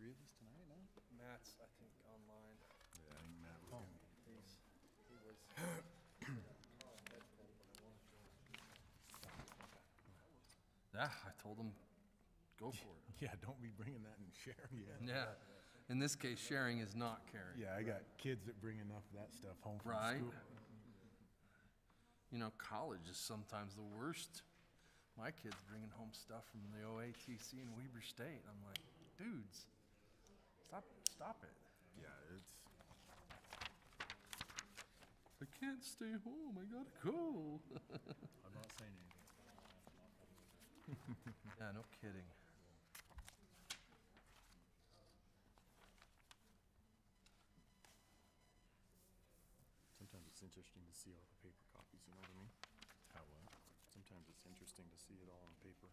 three of us tonight now? Matt's, I think, online. Yeah, I think Matt was gonna. He was. Yeah, I told him, go for it. Yeah, don't be bringing that and sharing it. Yeah, in this case, sharing is not caring. Yeah, I got kids that bring enough of that stuff home from Right. school. You know, college is sometimes the worst. My kid's bringing home stuff from the OATC in Weber State. I'm like, dudes, stop it. Yeah, it's, I can't stay home. I gotta go. I'm not saying anything. Yeah, no kidding. Sometimes it's interesting to see all the paper copies, you know what I mean? How what? Sometimes it's interesting to see it all on paper.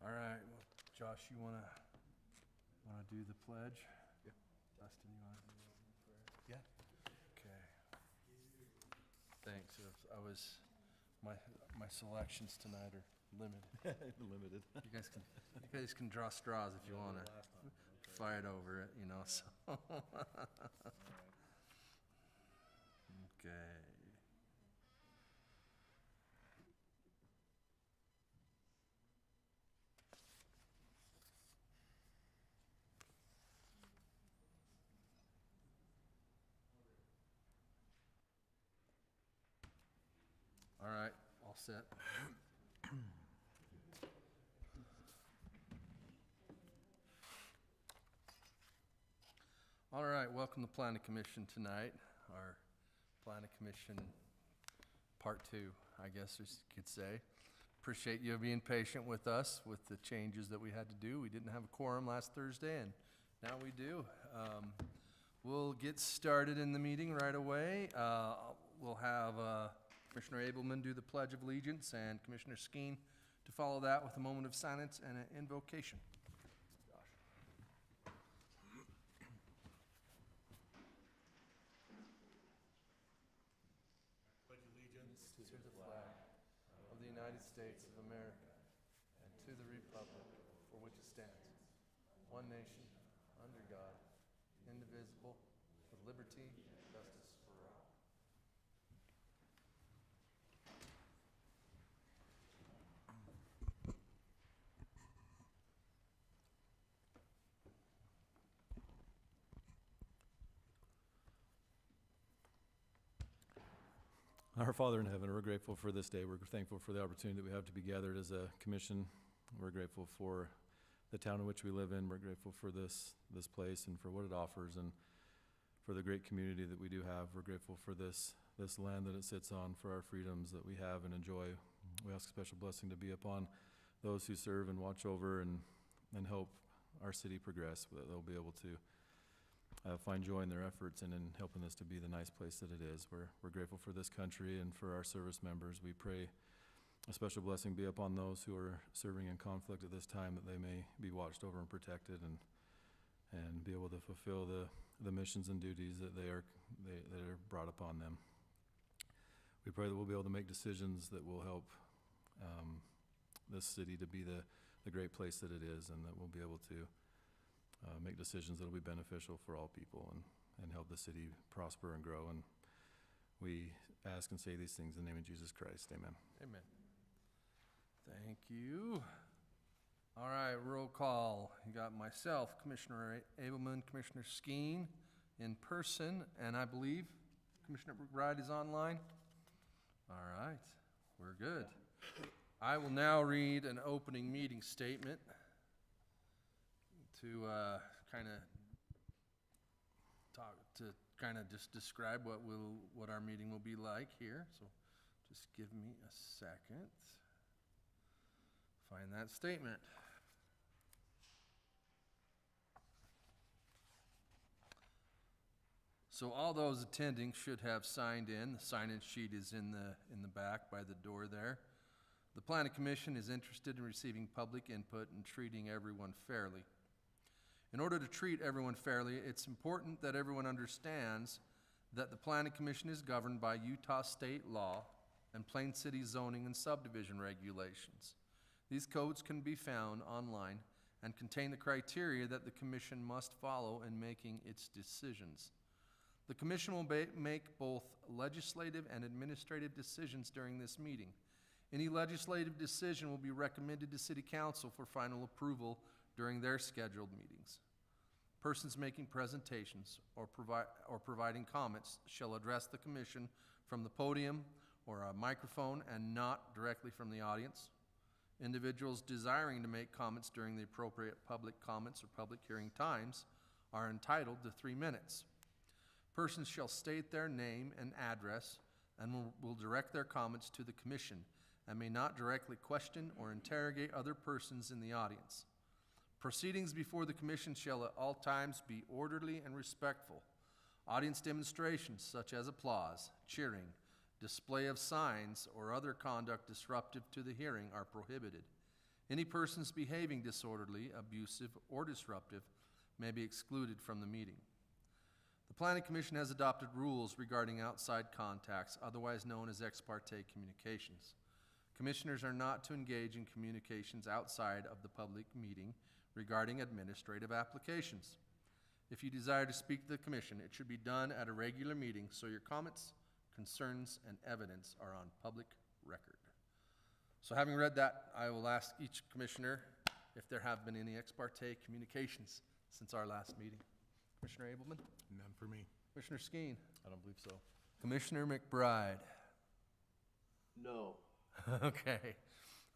All right, well, Josh, you wanna do the pledge? Yeah. Dustin, you wanna do the opening prayer? Yeah. Okay. Thanks. My selections tonight are limited. Limited. You guys can draw straws if you wanna fight over it, you know, so. Okay. All right, all set. All right, welcome to Planning Commission tonight, our Planning Commission Part 2, I guess you could say. Appreciate you being patient with us with the changes that we had to do. We didn't have a quorum last Thursday, and now we do. We'll get started in the meeting right away. We'll have Commissioner Abelman do the Pledge of Allegiance and Commissioner Skeen to follow that with a moment of silence and an invocation. Pledge allegiance To the flag of the United States of America and to the republic for which it stands, one nation, under God, indivisible, with liberty and justice for all. Our Father in heaven, we're grateful for this day. We're thankful for the opportunity that we have to be gathered as a commission. We're grateful for the town in which we live in. We're grateful for this place and for what it offers and for the great community that we do have. We're grateful for this land that it sits on, for our freedoms that we have and enjoy. We ask a special blessing to be upon those who serve and watch over and help our city progress, that they'll be able to find joy in their efforts and in helping us to be the nice place that it is. We're grateful for this country and for our service members. We pray a special blessing be upon those who are serving in conflict at this time, that they may be watched over and protected and be able to fulfill the missions and duties that are brought upon them. We pray that we'll be able to make decisions that will help this city to be the great place that it is, and that we'll be able to make decisions that will be beneficial for all people and help the city prosper and grow. And we ask and say these things in the name of Jesus Christ. Amen. Amen. Thank you. All right, roll call. You got myself, Commissioner Abelman, Commissioner Skeen in person, and I believe Commissioner McBride is online. All right, we're good. I will now read an opening meeting statement to kind of just describe what our meeting will be like here. So just give me a second. Find that statement. So all those attending should have signed in. The sign-in sheet is in the back by the door there. The Planning Commission is interested in receiving public input and treating everyone fairly. In order to treat everyone fairly, it's important that everyone understands that the Planning Commission is governed by Utah state law and Plain City zoning and subdivision regulations. These codes can be found online and contain the criteria that the commission must follow in making its decisions. The commission will make both legislative and administrative decisions during this meeting. Any legislative decision will be recommended to City Council for final approval during their scheduled meetings. Persons making presentations or providing comments shall address the commission from the podium or a microphone and not directly from the audience. Individuals desiring to make comments during the appropriate public comments or public hearing times are entitled to 3 minutes. Persons shall state their name and address and will direct their comments to the commission and may not directly question or interrogate other persons in the audience. Proceedings before the commission shall at all times be orderly and respectful. Audience demonstrations such as applause, cheering, display of signs, or other conduct disruptive to the hearing are prohibited. Any persons behaving disorderly, abusive, or disruptive may be excluded from the meeting. The Planning Commission has adopted rules regarding outside contacts, otherwise known as ex parte communications. Commissioners are not to engage in communications outside of the public meeting regarding administrative applications. If you desire to speak to the commission, it should be done at a regular meeting so your comments, concerns, and evidence are on public record. So having read that, I will ask each commissioner if there have been any ex parte communications since our last meeting. Commissioner Abelman? None for me. Commissioner Skeen? I don't believe so. Commissioner McBride? No. Okay,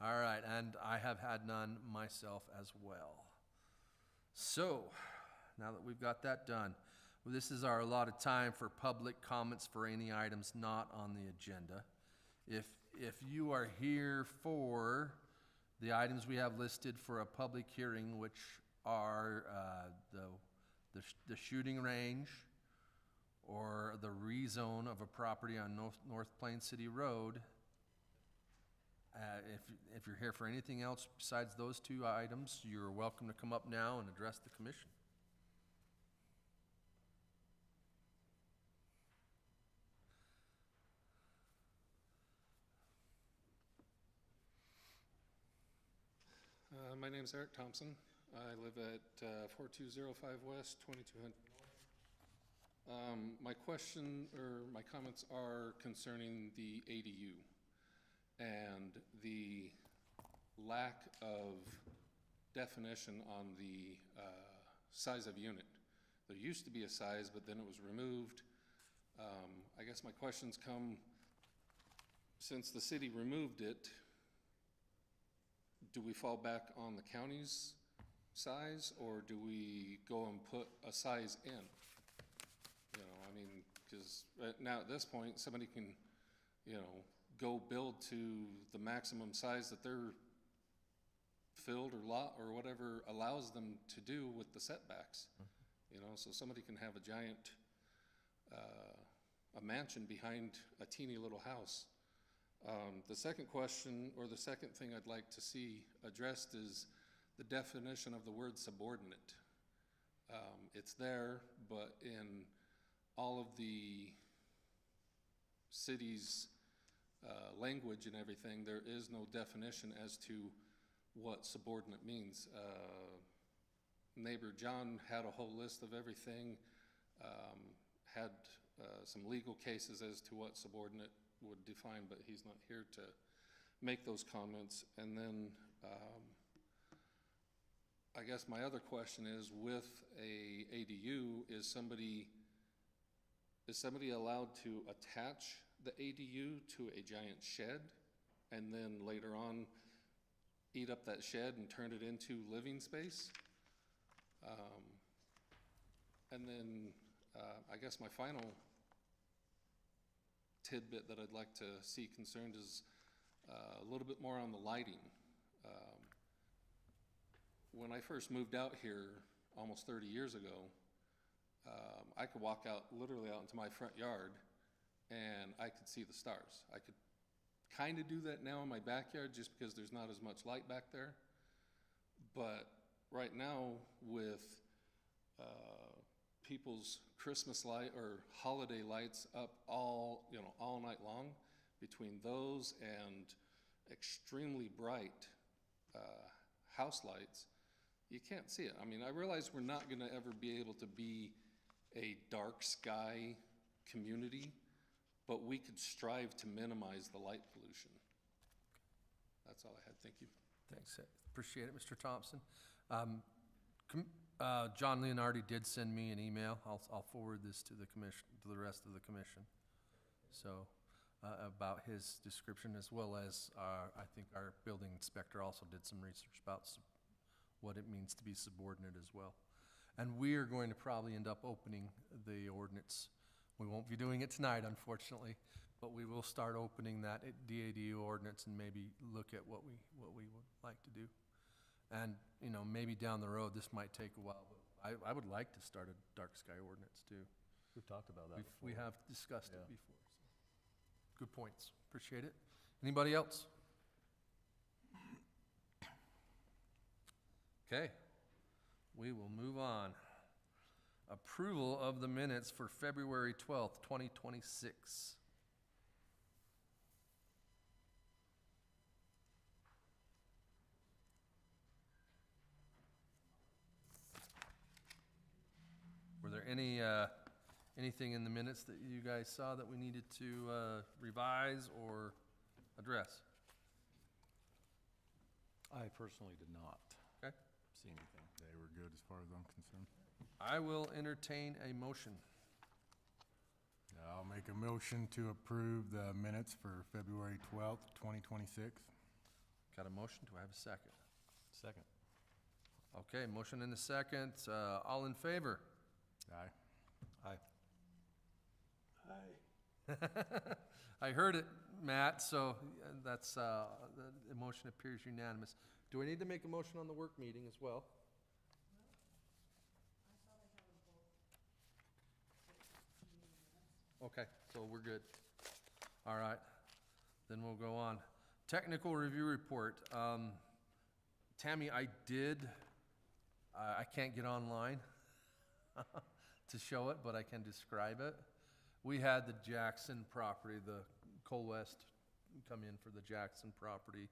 all right, and I have had none myself as well. So, now that we've got that done, well, this is our allotted time for public comments for any items not on the agenda. If you are here for the items we have listed for a public hearing, which are the shooting range or the rezone of a property on North Plain City Road, if you're here for anything else besides those 2 items, you're welcome to come up now and address the commission. My name's Eric Thompson. I live at 4205 West, 2200 North. My question or my comments are concerning the ADU and the lack of definition on the size of unit. There used to be a size, but then it was removed. I guess my questions come, since the city removed it, do we fall back on the county's size, or do we go and put a size in? You know, I mean, because now at this point, somebody can, you know, go build to the maximum size that their field or lot or whatever allows them to do with the setbacks. You know, so somebody can have a giant, a mansion behind a teeny little house. The second question, or the second thing I'd like to see addressed, is the definition of the word subordinate. It's there, but in all of the city's language and everything, there is no definition as to what subordinate means. Neighbor John had a whole list of everything, had some legal cases as to what subordinate would define, but he's not here to make those comments. And then I guess my other question is, with a ADU, is somebody allowed to attach the ADU to a giant shed and then later on eat up that shed and turn it into living space? And then I guess my final tidbit that I'd like to see concerned is a little bit more on the lighting. When I first moved out here almost 30 years ago, I could walk out, literally out into my front yard, and I could see the stars. I could kind of do that now in my backyard just because there's not as much light back there. But right now, with people's Christmas light or holiday lights up all night long, between those and extremely bright house lights, you can't see it. I mean, I realize we're not going to ever be able to be a dark sky community, but we could strive to minimize the light pollution. That's all I had. Thank you. Thanks, appreciate it, Mr. Thompson. John Leonardi did send me an email. I'll forward this to the commission, to the rest of the commission. So, about his description, as well as, I think our building inspector also did some research about what it means to be subordinate as well. And we are going to probably end up opening the ordinance. We won't be doing it tonight, unfortunately, but we will start opening that DADU ordinance and maybe look at what we would like to do. And, you know, maybe down the road, this might take a while, but I would like to start a dark sky ordinance too. We've talked about that before. We have discussed it Yeah. before. So. Good points. Appreciate it. Anybody else? Okay. We will move on. Approval of the minutes for February 12th, 2026. Were there anything in the minutes that you guys saw that we needed to revise or address? I personally did not Okay. see anything. They were good as far as I'm concerned. I will entertain a motion. I'll make a motion to approve the minutes for February 12th, 2026. Got a motion? Do I have a second? Second. Okay, motion and a second. All in favor? Aye. Aye. Hi. I heard it, Matt, so that's, the motion appears unanimous. Do I need to make a motion on the work meeting as well? Okay, so we're good. All right, then we'll go on. Technical review report. Tammy, I can't get online to show it, but I can describe it. We had the Jackson property, the Coal West come in for the Jackson property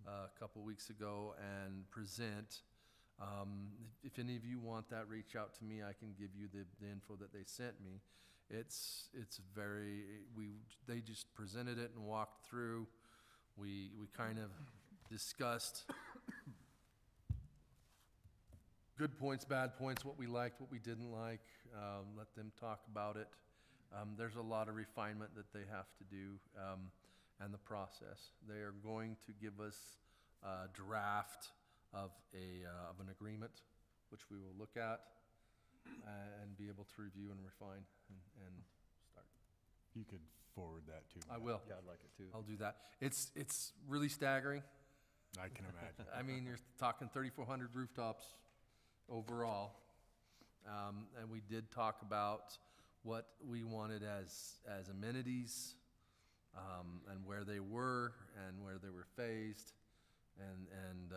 a couple weeks ago and present. If any of you want that, reach out to me. I can give you the info that they sent me. It's very, they just presented it and walked through. We kind of discussed good points, bad points, what we liked, what we didn't like, let them talk about it. There's a lot of refinement that they have to do, and the process. They are going to give us a draft of an agreement, which we will look at and be able to review and refine and start. You could forward that to me. I will. Yeah, I'd like it too. I'll do that. It's really staggering. I can imagine. I mean, you're talking 3,400 rooftops overall. And we did talk about what we wanted as amenities, and where they were and where they were phased. And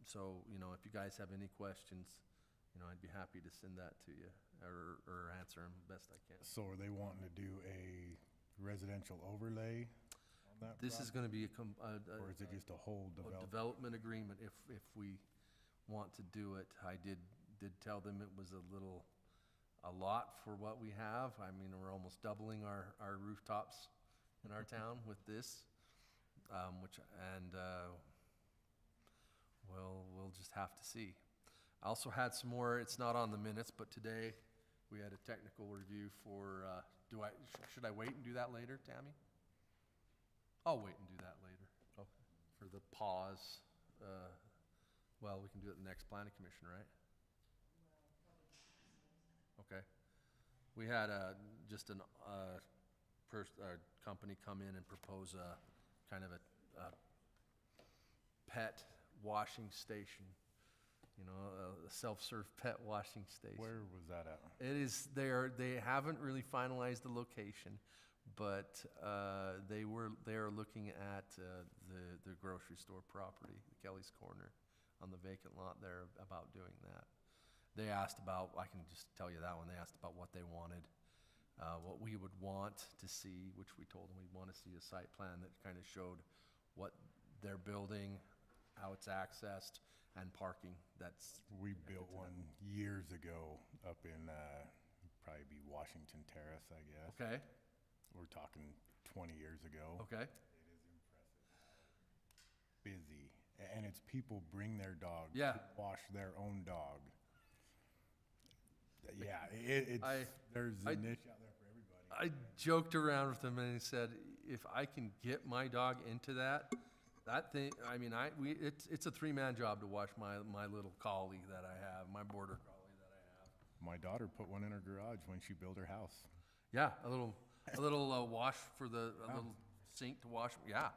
so, you know, if you guys have any questions, you know, I'd be happy to send that to you or answer them best I can. So are they wanting to do a residential overlay on that This is gonna be Or is it just a whole a development? development agreement if we want to do it. I did tell them it was a lot for what we have. I mean, we're almost doubling our rooftops in our town with this, we'll just have to see. I also had some more, it's not on the minutes, but today we had a technical review for, should I wait and do that later, Tammy? I'll wait and do that later. Okay. For the pause, well, we can do it the next planning commission, right? Okay. We had just a company come in and propose a kind of a pet washing station you know, a self-serve pet washing station. Where was that at? It is, they haven't really finalized the location, but they are looking at the grocery store property, Kelly's Corner, on the vacant lot there, about doing that. They asked about, I can just tell you that one, they asked about what they wanted, what we would want to see, which we told them we'd want to see a site plan that kind of showed what they're building, how it's accessed, and parking. That's, We built one years ago up in, probably be Washington Terrace, I guess. okay, We're talking 20 years ago. okay. Busy. And it's people bring their dog. Yeah. To wash their own dog. Yeah, it's, there's a niche out there for everybody. I joked around with him and he said, if I can get my dog into that thing, I mean, it's a three-man job to wash my little collie that I have, my border collie that I have. My daughter put one in her garage when she built her house. Yeah, a little wash for a little sink to wash. Yeah,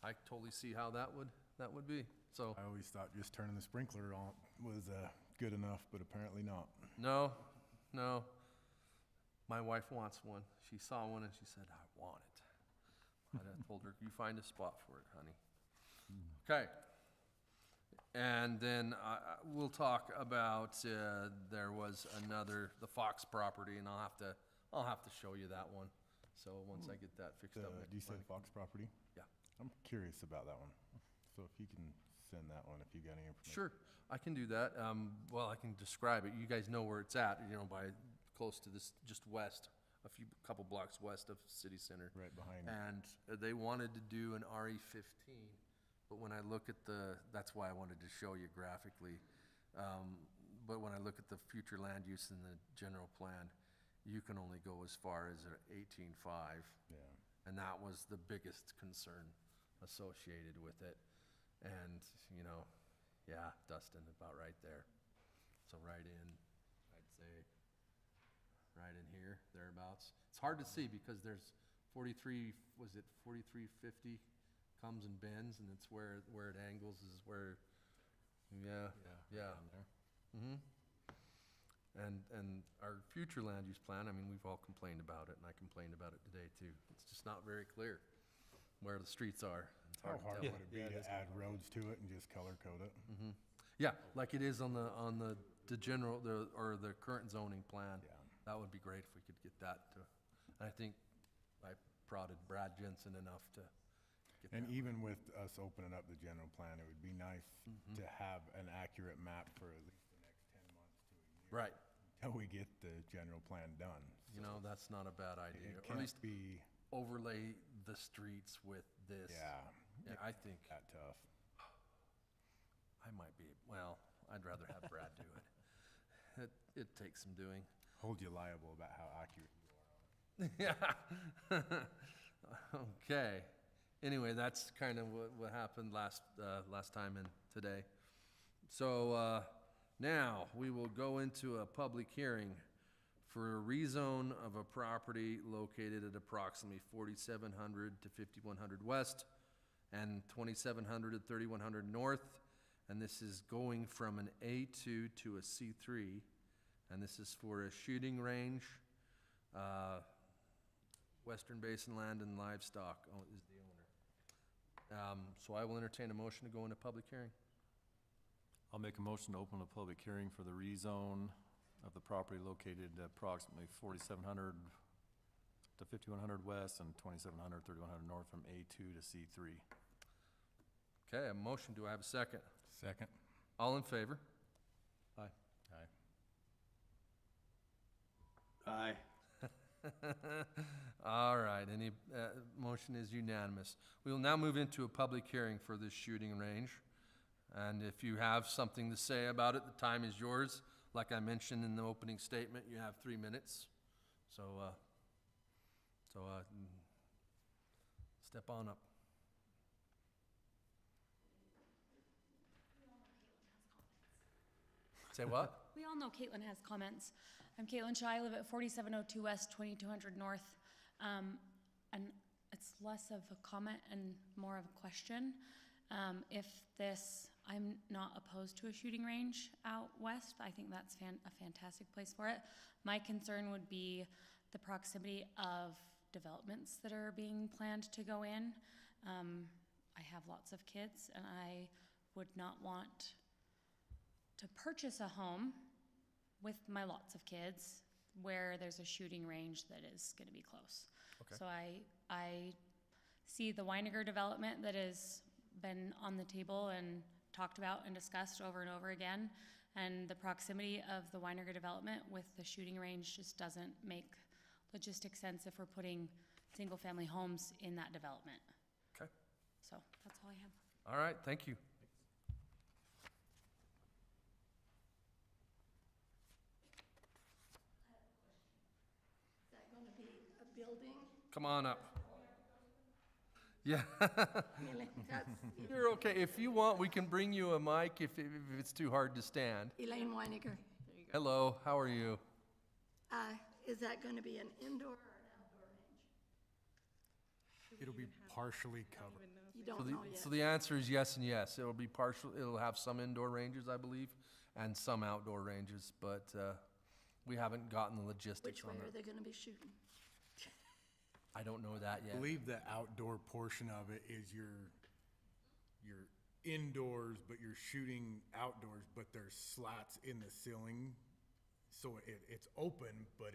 I totally see how that would be. So I always thought just turning the sprinkler on was good enough, but apparently not. no. My wife wants one. She saw one and she said, I want it. I told her, you find a spot for it, honey. Okay. And then we'll talk about, there was the Fox property, and I'll have to show you that one. So once I get that fixed up. Do you say Fox property? Yeah. I'm curious about that one. So if you can send that one, if you got any information. Sure, I can do that. Well, I can describe it. You guys know where it's at, you know, close to this, just west, couple blocks west of City Center. Right behind it. And they wanted to do an RE15, but when I look at that's why I wanted to show you graphically. But when I look at the future land use in the general plan, you can only go as far as an 18.5. Yeah. And that was the biggest concern associated with it. And, you know, yeah, Dustin, about right there. So right in, I'd say, right in here, thereabouts. It's hard to see because there's 43, was it 4350 comes and bends, and it's where it angles is where, yeah. down there. Mm-hmm. And our future land use plan, I mean, we've all complained about it, and I complained about it today too. It's just not very clear where the streets are. It's How hard to hard tell. would it be to add roads to it and just color code it? Yeah, like it is on the general, or the current zoning plan. Yeah. That would be great if we could get that to, and I think I prodded Brad Jensen enough to get And that. even with us opening up the general plan, it would be nice to have an accurate map for at least the next 10 months to a year. Right, Until we get the general plan done. you know, that's not a bad idea. It Or at can't least be, overlay the streets with this. yeah, Yeah, I think that tough. I might be, well, I'd rather have Brad do it. It takes some doing. Hold you liable about how accurate you are. Yeah. Okay. Anyway, that's kind of what happened last time and today. So, now we will go into a public hearing for a rezone of a property located at approximately 4700 to 5100 west and 2700 to 3100 north. And this is going from an A2 to a C3. And this is for a shooting range, Western Basin Land and Livestock is the owner. So I will entertain a motion to go into public hearing. I'll make a motion to open a public hearing for the rezone of the property located at approximately 4700 to 5100 west and 2700, 3100 north from A2 to C3. Okay, a motion. Do I have a second? Second? All in favor? Aye. Aye. All right, any, motion is unanimous. We will now move into a public hearing for this shooting range. And if you have something to say about it, the time is yours. Like I mentioned in the opening statement, you have 3 minutes. So, step on up. Say what? We all know Caitlin has comments. I'm Caitlin Shaw. I live at 4702 West, 2200 North. And it's less of a comment and more of a question. If this, I'm not opposed to a shooting range out west. I think that's a fantastic place for it. My concern would be the proximity of developments that are being planned to go in. I have lots of kids, and I would not want to purchase a home with my lots of kids where there's a shooting range that is going to be close. Okay. So I see the Weiniger development that has been on the table and talked about and discussed over and over again, and the proximity of the Weiniger development with the shooting range just doesn't make logistic sense if we're putting single-family homes in that development. Okay. So that's all I have. All right, thank you. Is that going to be a building? Come on up. Yeah, Really? That's you're okay. If you want, we can bring you a mic if it's too hard to stand. Elaine Weiniger. Hello, how are you? Is that going to be an indoor or an outdoor range? It'll be partially covered. You don't know yet. So the answer is yes and yes. It'll be partial, it'll have some indoor ranges, I believe, and some outdoor ranges, but we haven't gotten the logistics Which way on are it. they going to be shooting? I don't know that I yet. believe the outdoor portion of it is your indoors, but you're shooting outdoors, but there's slats in the ceiling. So it's open, but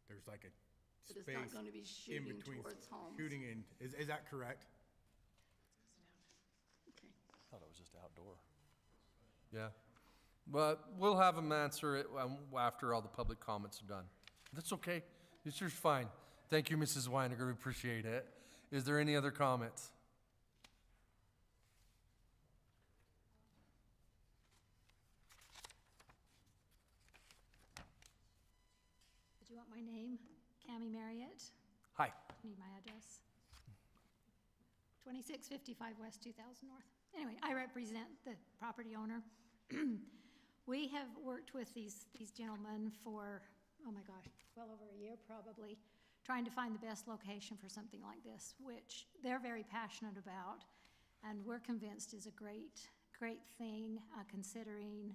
there's like a But it's space not going to be in shooting between. towards homes? Shooting in, is that correct? Okay. I thought it was just outdoor. Yeah. But we'll have them answer it after all the public comments are done. That's okay. It's just fine. Thank you, Mrs. Weiniger. We appreciate it. Is there any other comments? Did you want my name? Cammie Marriott. Hi. Need my address. 2655 West 2000 North. Anyway, I represent the property owner. We have worked with these gentlemen for, oh my gosh, well over a year probably, trying to find the best location for something like this, which they're very passionate about, and we're convinced is a great thing, considering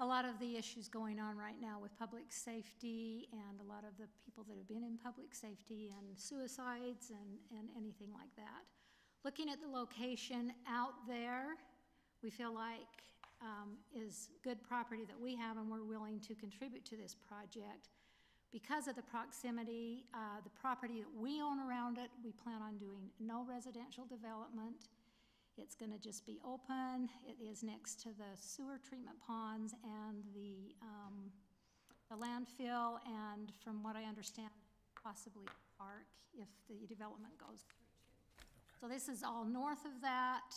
a lot of the issues going on right now with public safety and a lot of the people that have been in public safety and suicides and anything like that. Looking at the location out there, we feel like is good property that we have, and we're willing to contribute to this project. Because of the proximity, the property that we own around it, we plan on doing no residential development. It's going to just be open. It is next to the sewer treatment ponds and the landfill, and from what I understand, possibly a park if the development goes through too. So this is all north of that.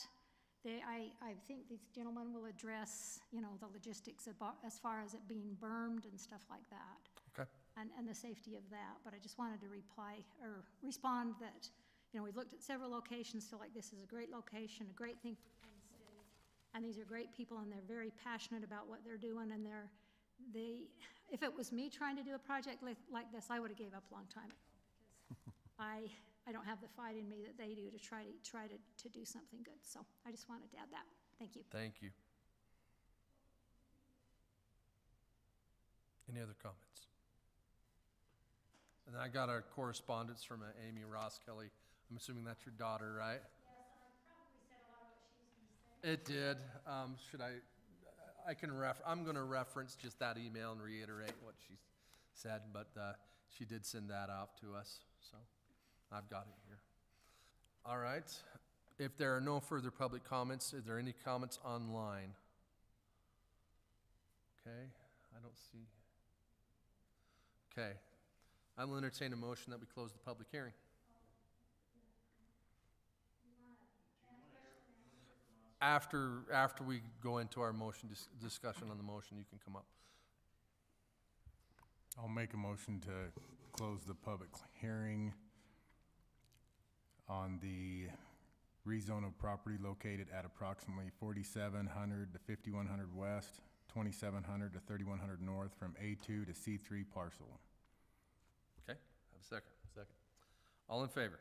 I think these gentlemen will address, the logistics as far as it being bermed and stuff like that. Okay. And the safety of that, but I just wanted to respond that, we've looked at several locations, feel like this is a great location, a great thing for Plain City. And these are great people, and they're very passionate about what they're doing, and if it was me trying to do a project like this, I would've gave up a long time ago, because I don't have the fight in me that they do to try to do something good. So I just wanted to add that. Thank you. Thank you. Any other comments? And I got a correspondence from Amy Ross Kelly. I'm assuming that's your daughter, right? Yes, I probably said a lot of what she was going to say. It did. I'm gonna reference just that email and reiterate what she said, but she did send that out to us, so I've got it here. All right. If there are no further public comments, is there any comments online? Okay, I don't see. Okay, I will entertain a motion that we close the public hearing. After we go into our motion discussion on the motion, you can come up. I'll make a motion to close the public hearing on the rezone of property located at approximately 4700 to 5100 west, 2700 to 3100 north from A2 to C3 parcel. Okay, have a second. Second. All in favor?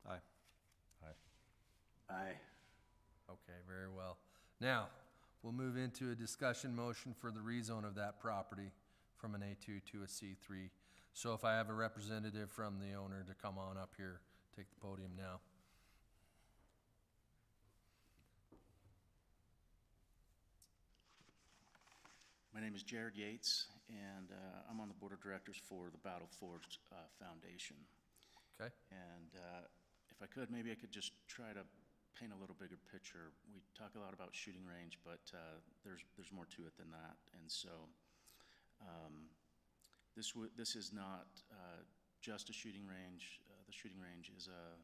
Aye. Aye. Aye. Okay, very well. Now, we'll move into a discussion motion for the rezone of that property from an A2 to a C3. So if I have a representative from the owner to come on up here, take the podium now. My name is Jared Yates, and I'm on the board of directors for the Battle Forge Foundation. Okay? And if I could, maybe I could just try to paint a little bigger picture. We talk a lot about shooting range, but there's more to it than that. And so this is not just a shooting range. The shooting range is a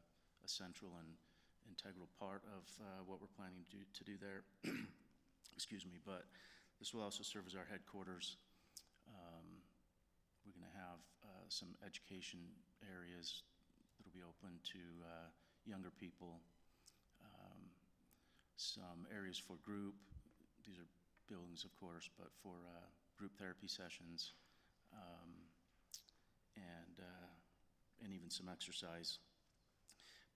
central and integral part of what we're planning to do there. Excuse me, but this will also serve as our headquarters. We're going to have some education areas that will be open to younger people, some areas for group. These are buildings, of course, but for group therapy sessions, and even some exercise.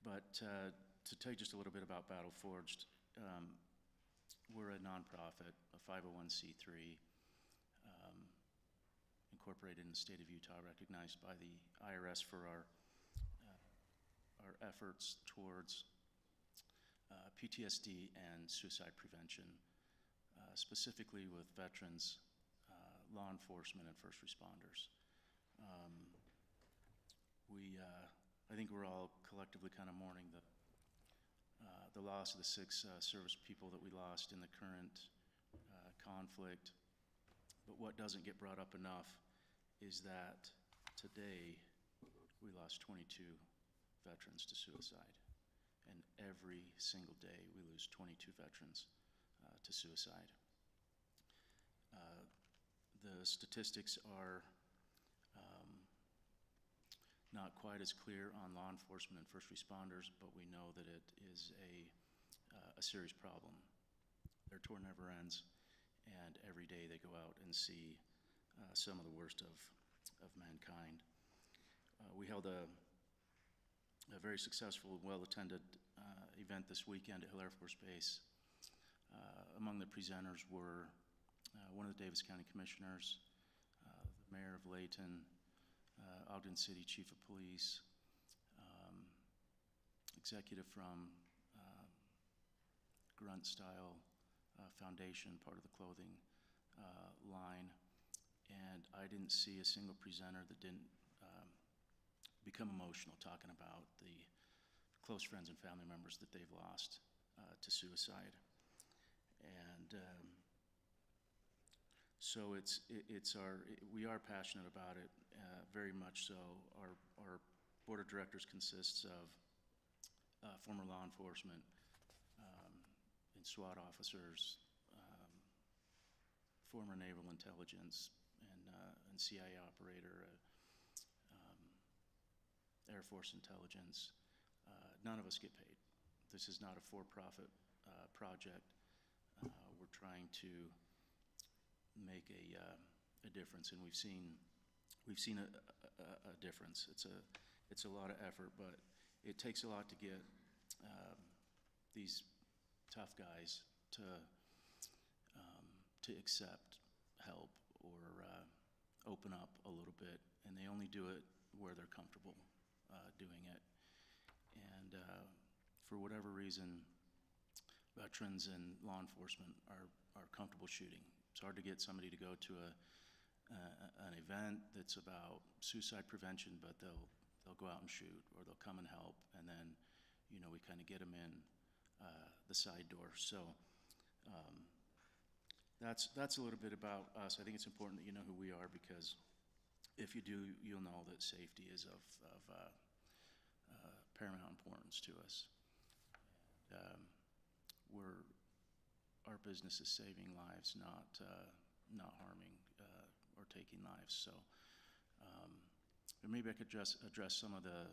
But to tell you just a little bit about Battle Forged, we're a nonprofit, a 501c3, incorporated in the state of Utah, recognized by the IRS for our efforts towards PTSD and suicide prevention, specifically with veterans, law enforcement, and first responders. I think we're all collectively kind of mourning the loss of the 6 service people that we lost in the current conflict. But what doesn't get brought up enough is that today we lost 22 veterans to suicide. And every single day we lose 22 veterans to suicide. The statistics are not quite as clear on law enforcement and first responders, but we know that it is a serious problem. Their tour never ends, and every day they go out and see some of the worst of mankind. We held a very successful, well-attended event this weekend at Hill Air Force Base. Among the presenters were one of the Davis County Commissioners, the Mayor of Layton, Ogden City Chief of Police, executive from Grunt Style Foundation, part of the clothing line, and I didn't see a single presenter that didn't become emotional talking about the close friends and family members that they've lost to suicide. And so we are passionate about it, very much so. Our board of directors consists of former law enforcement and SWAT officers, former naval intelligence and CIA operator, Air Force intelligence. None of us get paid. This is not a for-profit project. We're trying to make a difference, and we've seen a difference. It's a lot of effort, but it takes a lot to get these tough guys to accept help or open up a little bit, and they only do it where they're comfortable doing it. And for whatever reason, veterans and law enforcement are comfortable shooting. It's hard to get somebody to go to an event that's about suicide prevention, but they'll go out and shoot, or they'll come and help, and then we kind of get them in the side door. So that's a little bit about us. I think it's important that you know who we are, because if you do, you'll know that safety is of paramount importance to us. Our business is saving lives, not harming or taking lives. So maybe I could address some of the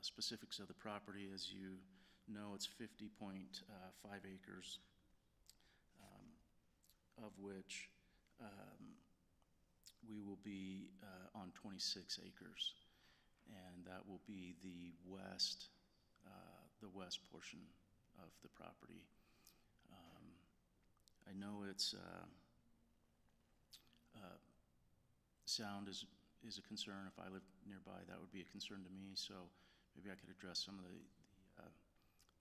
specifics of the property. As you know, it's 50.5 acres, of which we will be on 26 acres, and that will be the west portion of the property. I know it's, sound is a concern. If I lived nearby, that would be a concern to me, so maybe I could address some of the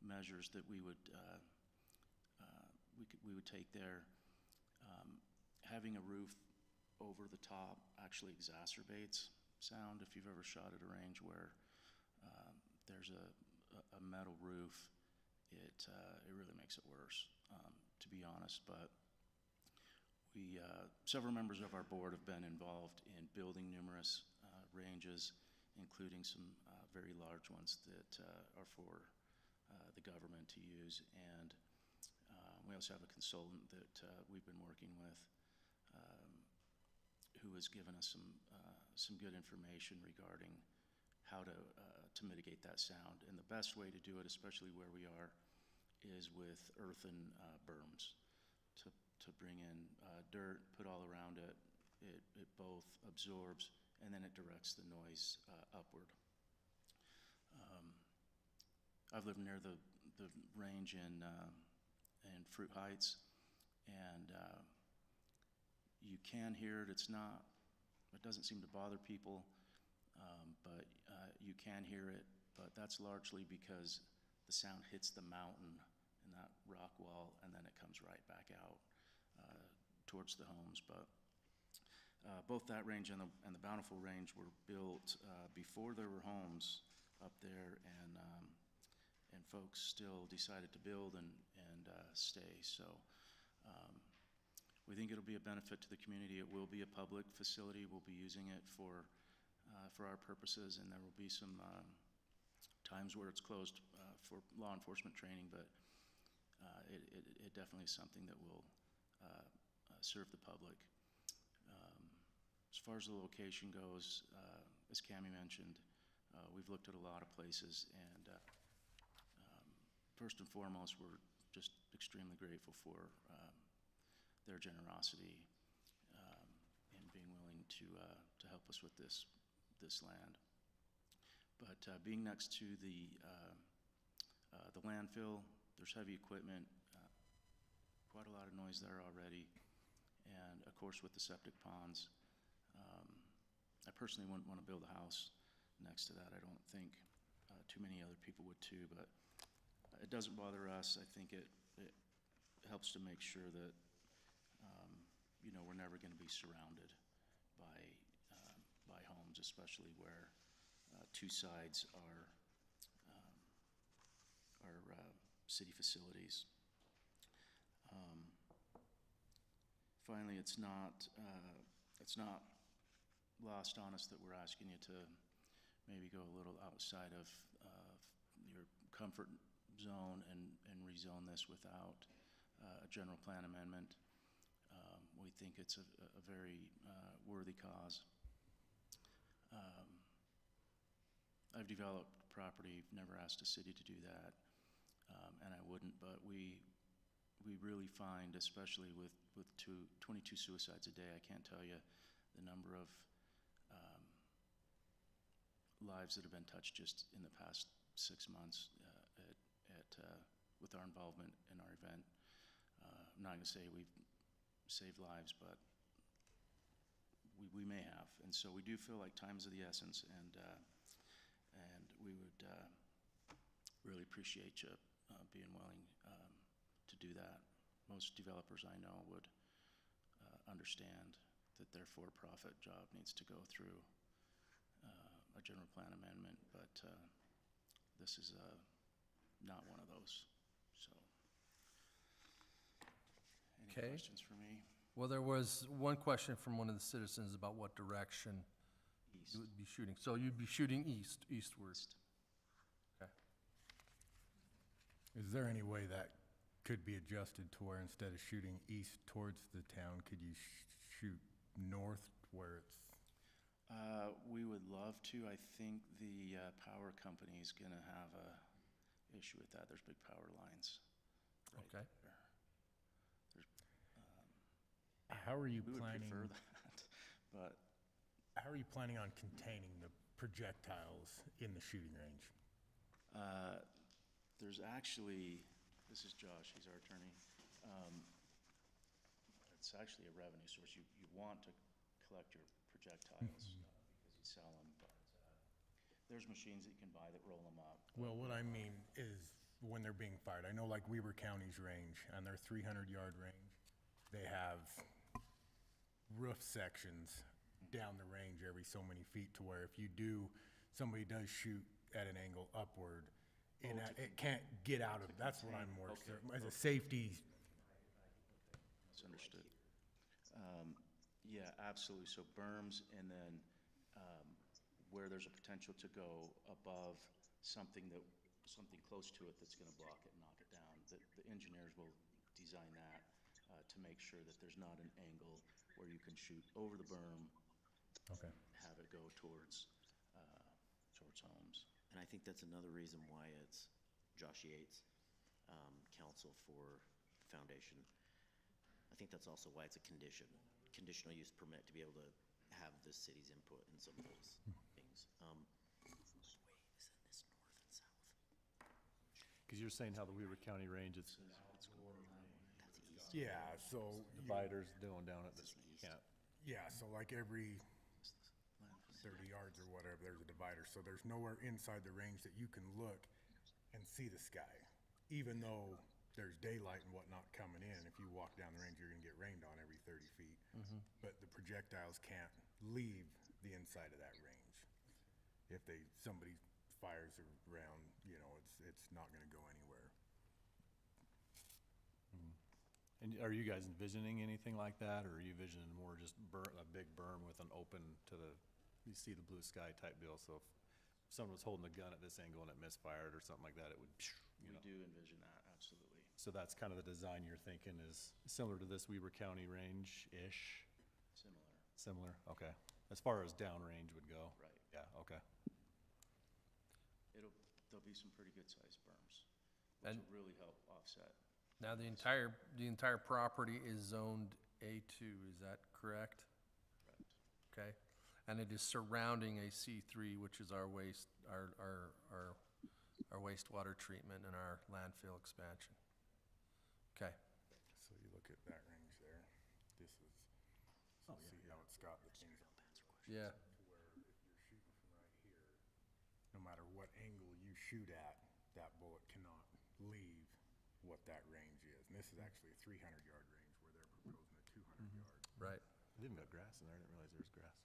measures that we would take there. Having a roof over the top actually exacerbates sound. If you've ever shot at a range where there's a metal roof, it really makes it worse, to be honest. But we, several members of our board have been involved in building numerous ranges, including some very large ones that are for the government to use. And we also have a consultant that we've been working with who has given us some good information regarding how to mitigate that sound. And the best way to do it, especially where we are, is with earthen berms to bring in dirt, put all around it. It both absorbs and then it directs the noise upward. I've lived near the range in Fruit Heights, and you can hear it. It doesn't seem to bother people, but you can hear it. But that's largely because the sound hits the mountain and that rock wall, and then it comes right back out towards the homes. But both that range and the Bountiful range were built before there were homes up there, and folks still decided to build and stay. So we think it'll be a benefit to the community. It will be a public facility. We'll be using it for our purposes, and there will be some times where it's closed for law enforcement training, but it definitely is something that will serve the public. As far as the location goes, as Cammie mentioned, we've looked at a lot of places, and first and foremost, we're just extremely grateful for their generosity in being willing to help us with this land. But being next to the landfill, there's heavy equipment, quite a lot of noise there already, and of course with the septic ponds. I personally wouldn't want to build a house next to that. I don't think too many other people would too, but it doesn't bother us. I think it helps to make sure that we're never going to be surrounded by homes, especially where two sides are city facilities. Finally, it's not lost on us that we're asking you to maybe go a little outside of your comfort zone and rezone this without a general plan amendment. We think it's a very worthy cause. I've developed property, never asked a city to do that, and I wouldn't, but we really find, especially with 22 suicides a day, I can't tell you the number of lives that have been touched just in the past 6 months with our involvement in our event. I'm not going to say we've saved lives, but we may have, and so we do feel like time is of the essence, and we would really appreciate you being willing to do that. Most developers I know would understand that their for-profit job needs to go through a general plan amendment, but this is not one of those. So, any Okay. questions for me? Well, there was one question from one of the citizens about what direction East. you would be shooting. So you'd be shooting eastward. Okay. Is there any way that could be adjusted to where instead of shooting east towards the town, could you shoot north where it's? We would love to. I think the power company is going to have a issue with that. There's big power lines. Right Okay. there. How are you We would planning? prefer that, but How are you planning on containing the projectiles in the shooting range? there's actually, this is Josh, he's our attorney. it's actually a revenue source. You want to collect your projectiles because you sell them, but there's machines that you can buy that roll them up. Well, what I mean is when they're being fired, I know like Weber County's range, on their 300-yard range, they have roof sections down the range every so many feet to where if somebody does shoot at an angle upward, it can't get out of, that's what I'm more, Okay. as a safety. Misunderstood. Yeah, absolutely. So berms, and then where there's a potential to go above something close to it that's gonna block it and knock it down. The engineers will design that to make sure that there's not an angle where you can shoot over the berm, Okay. have it go towards homes. And I think that's another reason why it's Josh Yates, counsel for the foundation. I think that's also why it's a conditional use permit, to be able to have the city's input in some of those things. Wait, is it this north and south? Because you're saying how the Weaver County range is That's east. Yeah, so. dividers going down at this, This is east. can't. Yeah, so like every 30 yards or whatever, there's a divider. So there's nowhere inside the range that you can look and see the sky. Even though there's daylight and whatnot coming in, if you walk down the range, you're gonna get rained on every 30 feet. But the projectiles can't leave the inside of that range. If somebody fires around, it's not gonna go anywhere. And are you guys envisioning anything like that, or are you envisioning more just a big berm with an open to you see the blue sky type deal? So if someone was holding a gun at this angle and it misfired or something like that, it would, We do envision that, absolutely. So that's kind of the design you're thinking is similar to this Weber County range-ish? Similar, Similar, okay. As far as downrange would go? right. Yeah, okay. There'll be some pretty good sized berms, which And- will really help offset. Now, the entire property is zoned A2, is that correct? Correct. Okay, and it is surrounding a C3, which is our wastewater treatment and our landfill expansion. Okay, So you look at that range there, this is, so see how it's got the things yeah, to where if you're shooting from right here, no matter what angle you shoot at, that bullet cannot leave what that range is. And this is actually a 300-yard range where they're proposing a 200-yard. right. I didn't got grass in there, I didn't realize there was grass.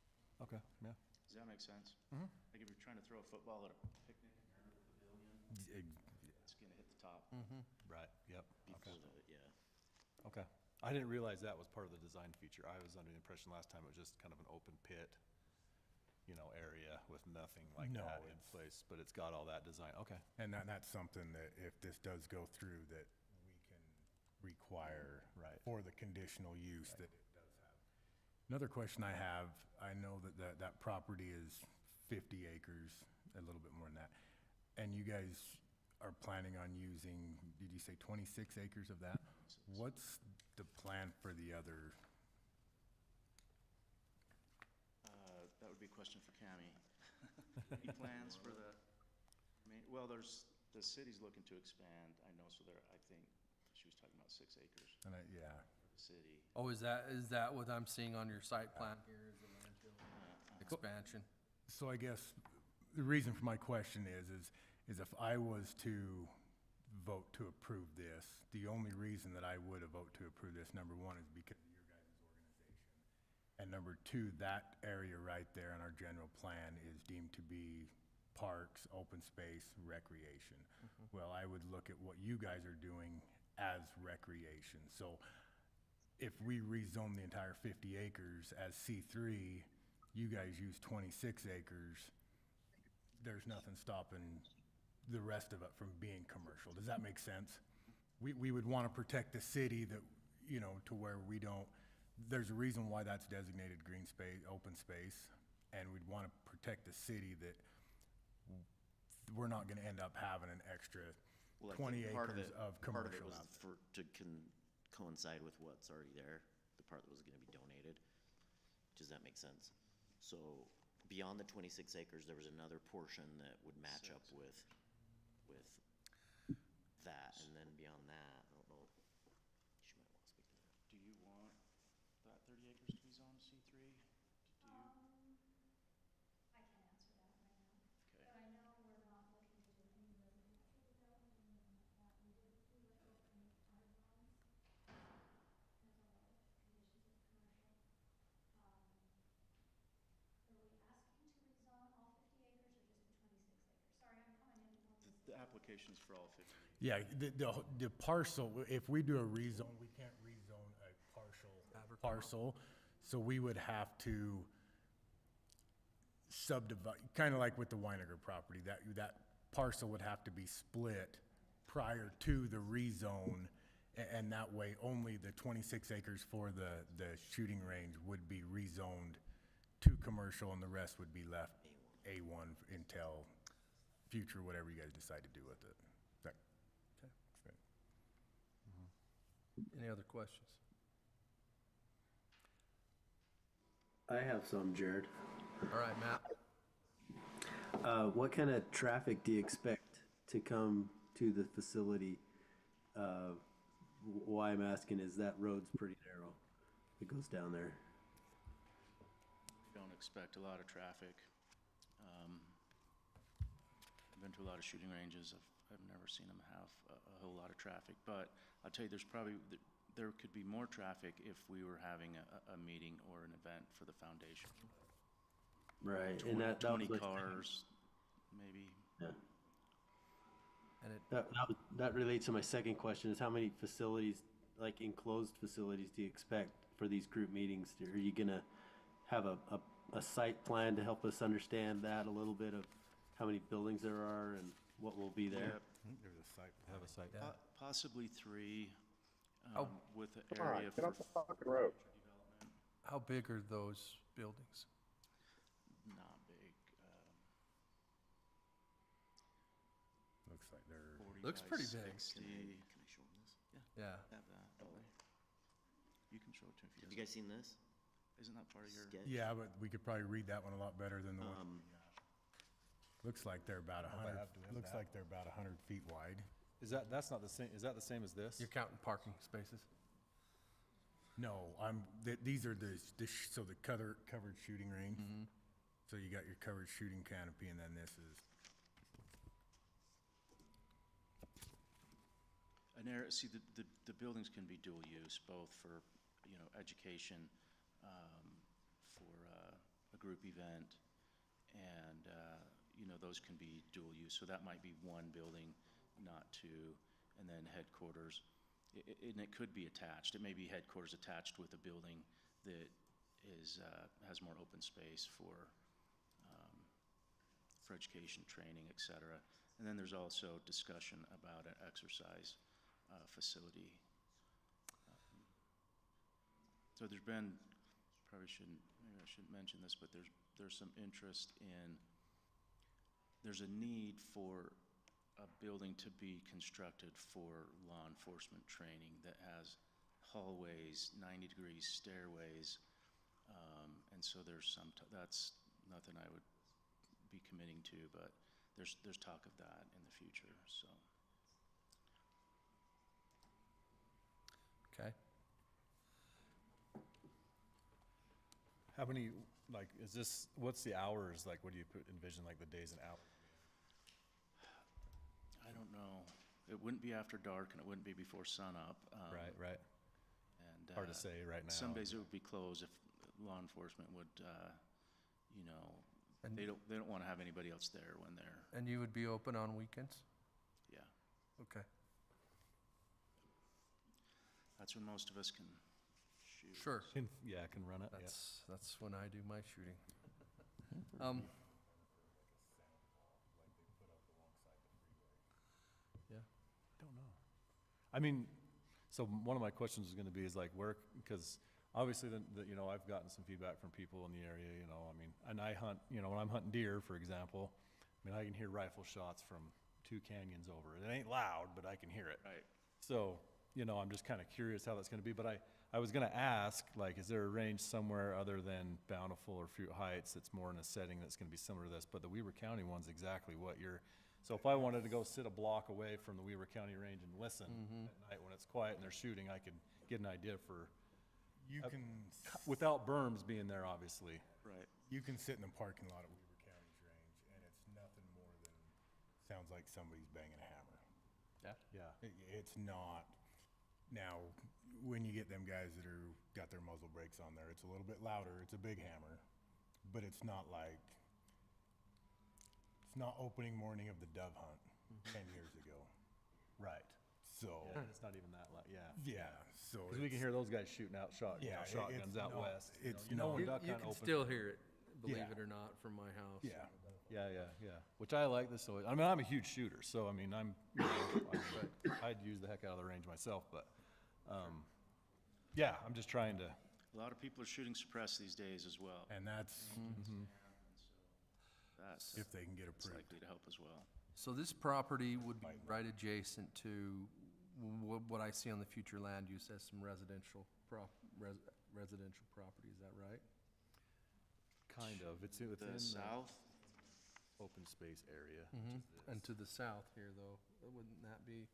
Okay, yeah. Does that make sense? Like if you're trying to throw a football at a picnic in the pavilion, it's gonna hit the top. Right, yep, okay, Before yeah. okay. I didn't realize that was part of the design feature. I was under the impression last time it was just kind of an open pit, area with nothing like No, that in it's- place, but it's got all that design, okay. And that's something that if this does go through, that we can require Right. for the conditional use that it does have. Another question I have, I know that property is 50 acres, a little bit more than that. And you guys are planning on using, did you say 26 acres of that? What's the plan for the other? That would be a question for Cammie. Any plans for well, the city's looking to expand, I know, so I think she was talking about 6 acres And yeah, for the city. Oh, is that what I'm seeing on your site plan here, is the landfill expansion? so I guess the reason for my question is if I was to vote to approve this, the only reason that I would vote to approve this, number one, is because of your guys' organization. And number two, that area right there in our general plan is deemed to be parks, open space, recreation. Well, I would look at what you guys are doing as recreation. So if we rezone the entire 50 acres as C3, you guys use 26 acres, there's nothing stopping the rest of it from being commercial. Does that make sense? We would want to protect the city that, to where we don't, there's a reason why that's designated green space, open space, and we'd want to protect the city that we're not going to end up having an extra Well, I 20 think part acres of part of it commercial was out there. to coincide with what's already there, the part that was gonna be donated. Does that make sense? So beyond the 26 acres, there was another portion that would match up with that, and then beyond that, I don't know, she might wanna speak to that. Do you want 30 acres to be zoned C3? Do you? I can't answer that right now. Okay. But I know we're not looking to do any residential development or anything like that. We looked at our drawings. There's a lot of conditions of commercial. Are we asking to rezone all 50 acres or just the 26 acres? Sorry, I'm coming in on this. The application's for all 50. Yeah, the parcel, if we do a rezone, we can't rezone a parcel. So we would have to subdivide, kind of like with the Weiniger property, that parcel would have to be split prior to the rezone. And that way, only the 26 acres for the shooting range would be rezoned to commercial, and the rest would be left A1 until future, whatever you guys decide to do with it. That- Any other questions? I have some, Jared. All right, Matt. What kind of traffic do you expect to come to the facility? Why I'm asking is that road's pretty narrow. It goes down there. Don't expect a lot of traffic. I've been to a lot of shooting ranges. I've never seen them have a whole lot of traffic, but I'll tell you, there could be more traffic if we were having a meeting or an event for the foundation. Right, and that 20 was cars, maybe. Yeah. And it, That relates to my second question, is how many facilities, like enclosed facilities, do you expect for these group meetings? Are you gonna have a site plan to help us understand that a little bit of how many buildings there are and what will be there? Yep. There's a site. Have a site. Yeah. Possibly 3, Oh. with an area for future development. how big are those buildings? Not big. Looks like they're, 40 Looks by pretty big. 60. Can I show them this? Yeah, Yeah. have that. You can show it to him if Have you you guys seen this? Isn't that part of your? Sketch? yeah, but we could probably read that one a lot better than the one. Looks like they're about I have to have 100 feet wide. That's not the same, is that the same as this? You're counting parking spaces? No, these are so the covered shooting range. So you got your covered shooting canopy, and then this is, An area, see, the buildings can be dual use, both for, education, for a group event, and, those can be dual use. So that might be one building, not two, and then headquarters. And it could be attached. It may be headquarters attached with a building that has more open space for education, training, et cetera. And then there's also discussion about an exercise facility. So there's been, maybe I shouldn't mention this, but there's some interest in, there's a need for a building to be constructed for law enforcement training that has hallways, 90-degree stairways, and so there's that's nothing I would be committing to, but there's talk of that in the future, so. Okay. How many, like, what's the hours, like, what do you envision, like, the days and hours? I don't know. It wouldn't be after dark, and it wouldn't be before sunup. Right. And, Hard to say right now. Some days it would be closed if law enforcement would, And- they don't want to have anybody else there when they're, And you would be open on weekends? yeah. Okay. That's when most of us can shoot. Sure. Yeah, I can run it, yeah. That's when I do my shooting. Yeah. Don't know. I mean, so one of my questions is gonna be is like where, because obviously I've gotten some feedback from people in the area, I mean, and I hunt, when I'm hunting deer, for example, I mean, I can hear rifle shots from 2 canyons over. It ain't loud, but I can hear it. Right. So, I'm just kind of curious how that's gonna be, but I was gonna ask, like, is there a range somewhere other than Bountiful or Fruit Heights that's more in a setting that's gonna be similar to this? But the Weaver County one's exactly what so if I wanted to go sit a block away from the Weaver County range and listen at night when it's quiet and they're shooting, I could get an idea for You can, without berms being there, obviously. Right. you can sit in the parking lot at Weaver County's range, and it's nothing more than, sounds like somebody's banging a hammer. Yeah. It's not, now, when you get them guys that are, got their muzzle brakes on there, it's a little bit louder, it's a big hammer, but it's not like, it's not opening morning of the dove hunt 10 years ago. Right. So, Yeah, it's not even that loud, yeah. yeah, so. Because we can hear those guys shooting out Yeah, shotguns it's out not- west. it's You know, when not- duck You hunt can opens. still hear it, believe Yeah. it or not, from my house. Yeah. Yeah. Which I like this, so, I mean, I'm a huge shooter, so, I mean, I'd use the heck out of the range myself, but, yeah, I'm just trying to, A lot of people are shooting suppressed these days as well. And that's, That's if they can get it's approved. likely to help as well. So this property would be right adjacent to what I see on the future land use as some residential residential property, is that right? kind of, it's in The the south, open space area. And to the south here, though, wouldn't that be?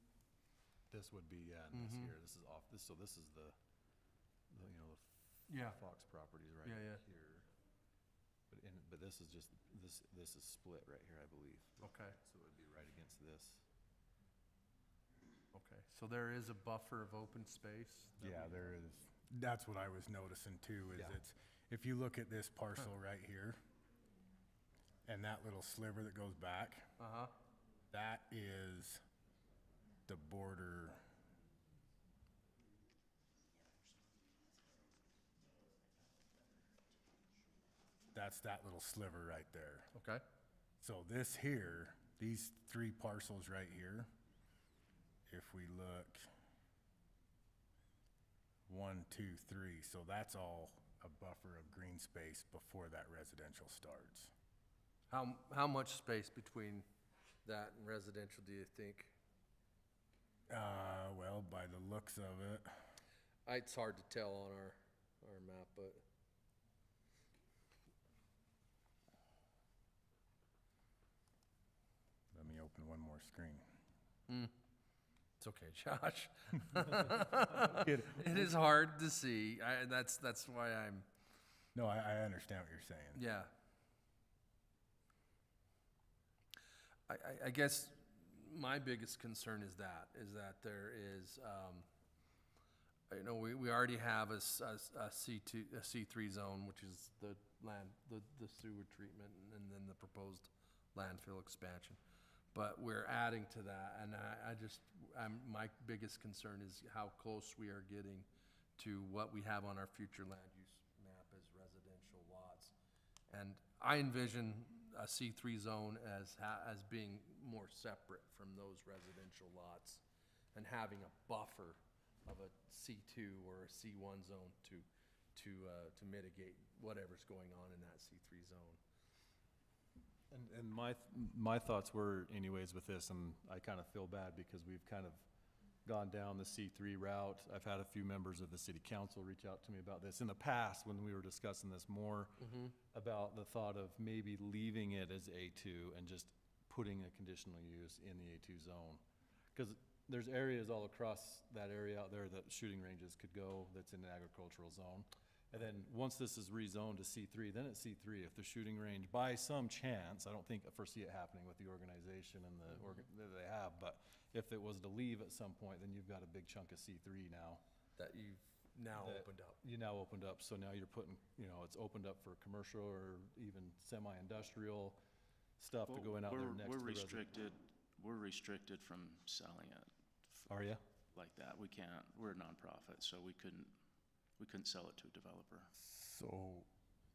This would be, yeah, and this here, this is off, so this is the, you know, Yeah. the Fox property is right Yeah. here. But this is just, this is split right here, I believe. Okay. So it would be right against this. Okay, so there is a buffer of open space? that Yeah, we- there is. That's what I was noticing too, is Yeah. it's, if you look at this parcel right here, and that little sliver that goes back, Uh-huh. that is the border. That's that little sliver right there. Okay. So this here, these three parcels right here, if we look, 1, 2, 3, so that's all a buffer of green space before that residential starts. How much space between that and residential do you think? Well, by the looks of it, It's hard to tell on our map, but. let me open one more screen. It's okay, Josh. It is hard to see. That's why I'm, No, I understand what you're saying. yeah. I guess my biggest concern is that there is, you know, we already have a C2, a C3 zone, which is the land, the sewer treatment, and then the proposed landfill expansion. But we're adding to that, and my biggest concern is how close we are getting to what we have on our future land use map as residential lots. And I envision a C3 zone as being more separate from those residential lots and having a buffer of a C2 or a C1 zone to mitigate whatever's going on in that C3 zone. And my thoughts were anyways with this, and I kind of feel bad because we've kind of gone down the C3 route. I've had a few members of the city council reach out to me about this in the past when we were discussing this more, about the thought of maybe leaving it as A2 and just putting a conditional use in the A2 zone. Because there's areas all across that area out there that shooting ranges could go that's in the agricultural zone. And then, once this is rezoned to C3, then it's C3. If the shooting range, by some chance, I don't foresee it happening with the organization and that they have, but if it was to leave at some point, then you've got a big chunk of C3 now. That you've now that opened up. You now opened up, so now you're putting, you know, it's opened up for commercial or even semi-industrial stuff to go in out there next to the residential. We're restricted from selling it Are ya? like that. We can't, we're a nonprofit, so we couldn't sell it to a developer. So,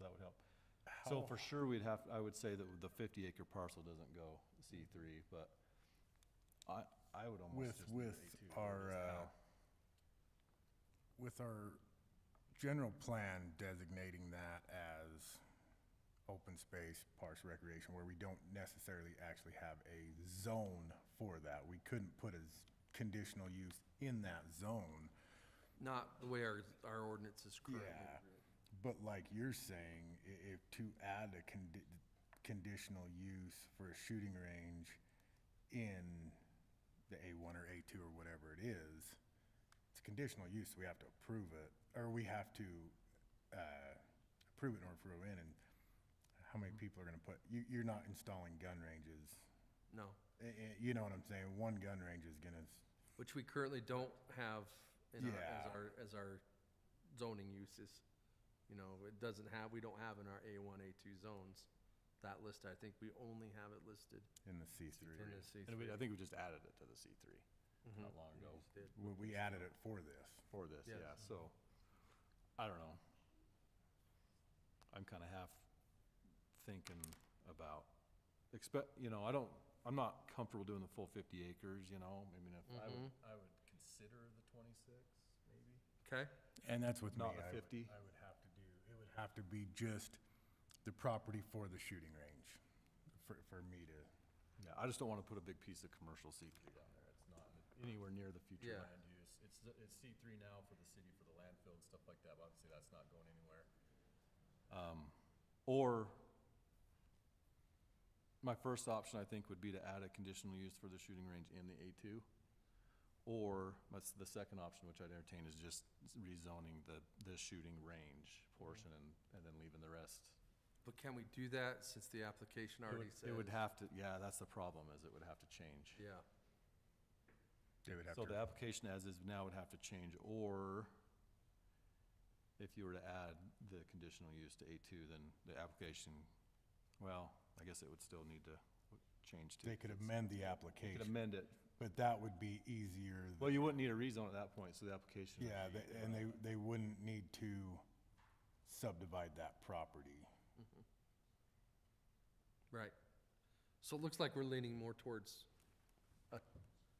That would help. So for sure, I would say that the 50-acre parcel doesn't go C3, but I would almost just leave with A2 our, as now. with our general plan designating that as open space, parks, recreation, where we don't necessarily actually have a zone for that, we couldn't put a conditional use in that zone. Not the way our ordinance is currently. Yeah, but like you're saying, if to add a conditional use for a shooting range in the A1 or A2 or whatever it is, it's conditional use, we have to approve it, or we have to, approve it in order for it in, and how many people are gonna put, you're not installing gun ranges. No, You know what I'm saying? One gun range is gonna, which we currently don't have in our, Yeah. as our zoning uses. You know, it doesn't have, we don't have in our A1, A2 zones. That list, I think we only have it listed in the C3. in the C3. And I think we just added it to the C3 Mhm. not long ago. We just did. We added it for this. For this, Yeah. yeah, so, I don't know. I'm kinda half thinking about, I'm not comfortable doing the full 50 acres, you know, I mean, if I would consider the 26, maybe. Okay, And that's with me. Not the I would- 50? I would have to do, it would have to be just the property for the shooting range, for me to, Yeah, I just don't wanna put a big piece of commercial C3 down there, it's not anywhere near the future Yeah. land use. It's C3 now for the city, for the landfill and stuff like that, but obviously that's not going anywhere. Or, my first option, I think, would be to add a conditional use for the shooting range in the A2. Or, that's the second option, which I'd entertain, is just rezoning the shooting range portion and then leaving the rest. but can we do that since the application already says? It would have to, yeah, that's the problem, is it would have to change. Yeah, they would have So to. the application as is now would have to change, or if you were to add the conditional use to A2, then the application, well, I guess it would still need to change to. They could amend the You could application, amend it. but that would be easier. Well, you wouldn't need a rezone at that point, so the application. would Yeah, be- and they wouldn't need to subdivide that property. right. So it looks like we're leaning more towards a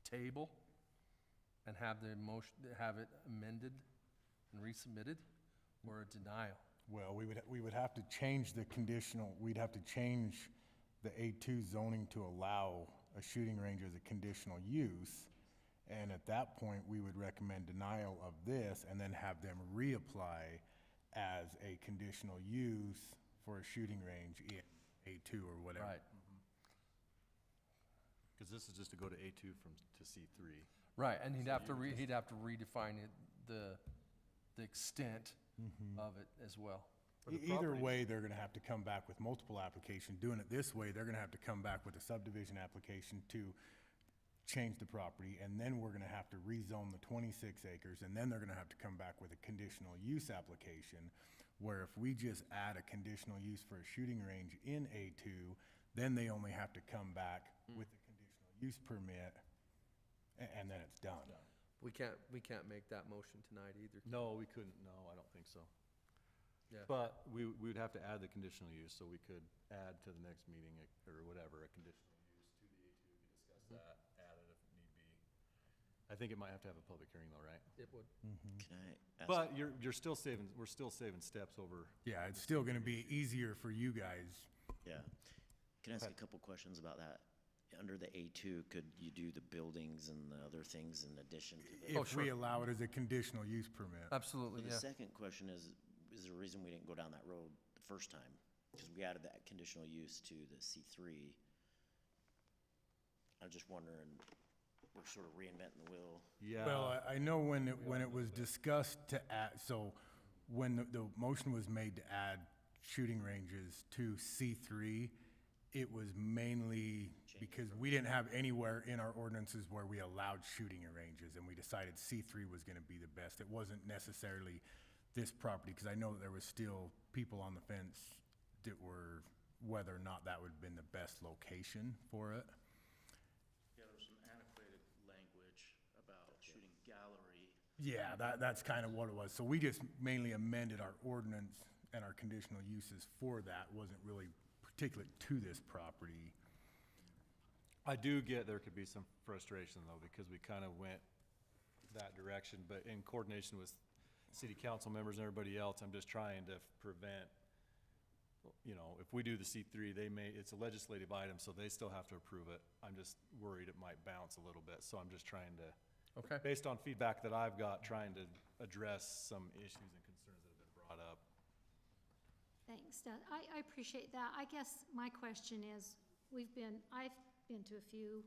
table and have the motion, have it amended and resubmitted, or a denial. Well, we would have to change the conditional, we'd have to change the A2 zoning to allow a shooting range as a conditional use. And at that point, we would recommend denial of this and then have them reapply as a conditional use for a shooting range in A2 or whatever. Right, Cause this is just to go to A2 to C3. right, and he'd have to redefine it, the extent of it as well. For the Either property- way, they're gonna have to come back with multiple applications. Doing it this way, they're gonna have to come back with a subdivision application to change the property, and then we're gonna have to rezone the 26 acres, and then they're gonna have to come back with a conditional use application, where if we just add a conditional use for a shooting range in A2, then they only have to come back with a conditional use permit, and then it's done. We can't make that motion tonight either. No, we couldn't, no, I don't think so. Yeah. But we would have to add the conditional use, so we could add to the next meeting, or whatever, a conditional use to the A2, we could discuss that, add it if need be. I think it might have to have a public hearing though, right? It would. Can I ask? But you're still saving, we're still saving steps over. Yeah, it's still gonna be easier for you guys. Yeah. Can I ask a couple questions about that? Under the A2, could you do the buildings and the other things in addition to the? If we allow it as a conditional use permit. Absolutely, The yeah. second question is there a reason we didn't go down that road the first time? Because we added that conditional use to the C3. I'm just wondering, we're sort of reinventing the wheel. Yeah. Well, I know when it was discussed to add, so when the motion was made to add shooting ranges to C3, it was mainly because we didn't have anywhere in our ordinances where we allowed shooting ranges, and we decided C3 was gonna be the best. It wasn't necessarily this property, because I know that there was still people on the fence that were, whether or not that would have been the best location for it. Yeah, there was some antiquated language about shooting gallery. Yeah, that's kind of what it was. So we just mainly amended our ordinance and our conditional uses for that. Wasn't really particular to this property. I do get there could be some frustration though, because we kind of went that direction, but in coordination with city council members and everybody else, I'm just trying to prevent, you know, if we do the C3, it's a legislative item, so they still have to approve it. I'm just worried it might bounce a little bit, so I'm just trying to, Okay. based on feedback that I've got, trying to address some issues and concerns that have been brought up. Thanks, Doug. I appreciate that. I guess my question is, I've been to a few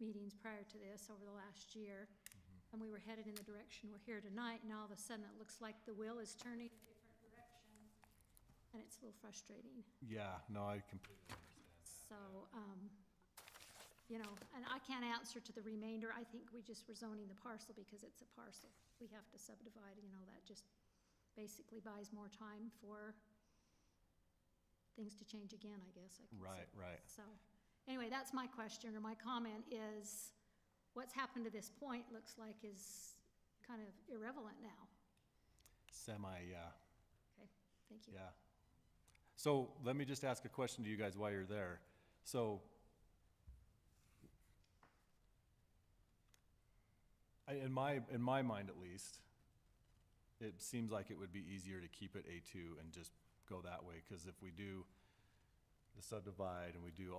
meetings prior to this over the last year. and we were headed in the direction we're here tonight, and all of a sudden it looks like the wheel is turning a different direction, and it's a little frustrating. Yeah, no, I completely understand. So, you know, and I can't answer to the remainder. I think we just were zoning the parcel because it's a parcel. We have to subdivide, you know, that just basically buys more time for things to change again, I guess I could say. Right. So, anyway, that's my question, or my comment is, what's happened to this point looks like is kind of irrelevant now. Yeah. Okay, thank you. Yeah. So let me just ask a question to you guys while you're there. So in my mind at least, it seems like it would be easier to keep it A2 and just go that way, because if we do the subdivide and we do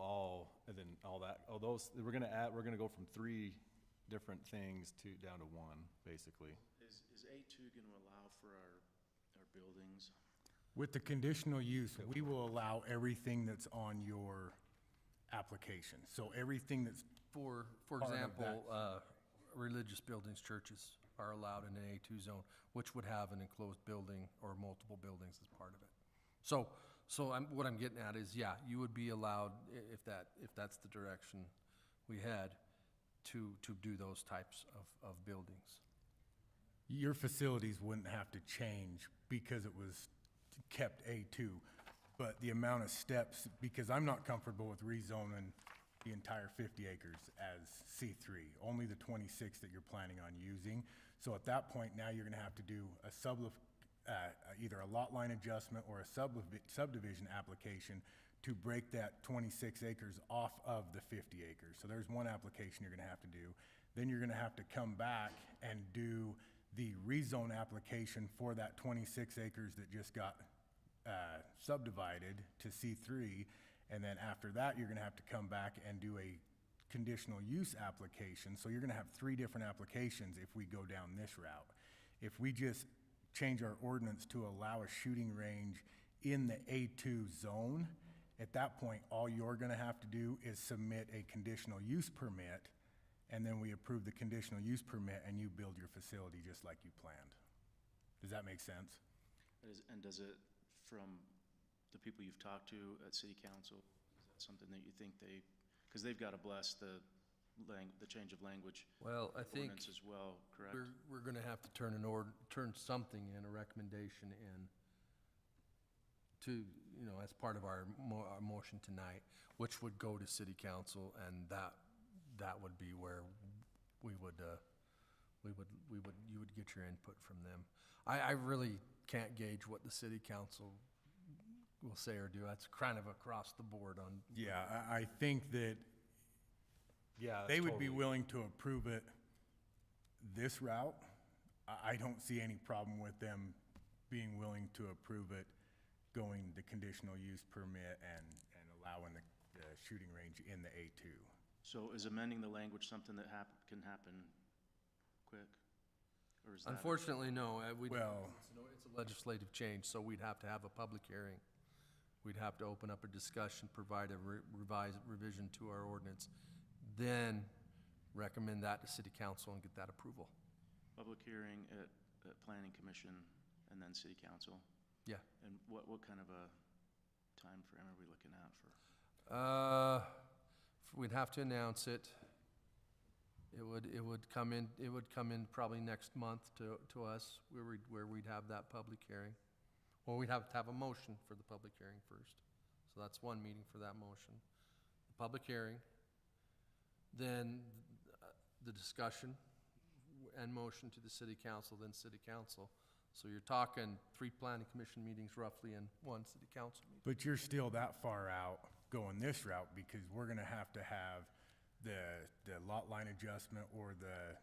and then all those, we're gonna go from 3 different things down to 1, basically. Is A2 gonna allow for our buildings? With the conditional use, we will allow everything that's on your application. So everything that's, For Part of example, religious buildings, churches are allowed in an A2 zone, which would have an enclosed building or multiple buildings as part of it. So what I'm getting at is, yeah, you would be allowed, if that's the direction we head, to do those types of buildings. your facilities wouldn't have to change because it was kept A2. But the amount of steps, because I'm not comfortable with rezoning the entire 50 acres as C3, only the 26 that you're planning on using. So at that point, now you're gonna have to do either a lot line adjustment or a subdivision application to break that 26 acres off of the 50 acres. So there's one application you're gonna have to do. Then you're gonna have to come back and do the rezone application for that 26 acres that just got subdivided to C3. And then after that, you're gonna have to come back and do a conditional use application. So you're gonna have 3 different applications if we go down this route. If we just change our ordinance to allow a shooting range in the A2 zone, at that point, all you're gonna have to do is submit a conditional use permit, and then we approve the conditional use permit and you build your facility just like you planned. Does that make sense? And does it, from the people you've talked to at city council, is that something that you think because they've got to bless the change of language Well, I think ordinance as well, correct? we're gonna have to turn something in, a recommendation in to, as part of our motion tonight, which would go to city council, and that would be where you would get your input from them. I really can't gauge what the city council will say or do. That's kind of across the board on. Yeah, I think that Yeah. they would be totally- willing to approve it this route. I don't see any problem with them being willing to approve it, going the conditional use permit and allowing the shooting range in the A2. So is amending the language something that can happen quick? Or is that? Unfortunately, no. Well- It's a legislative change, so we'd have to have a public hearing. We'd have to open up a discussion, provide a revision to our ordinance, then recommend that to city council and get that approval. Public hearing at planning commission and then city council? Yeah. And what kind of a time frame are we looking at for? We'd have to announce it. It would come in probably next month to us, where we'd have that public hearing. Well, we'd have to have a motion for the public hearing first. So that's one meeting for that motion. The public hearing, then the discussion and motion to the city council, then city council. So you're talking 3 planning commission meetings roughly and 1 city council meeting. But you're still that far out going this route because we're gonna have to have the lot line adjustment or the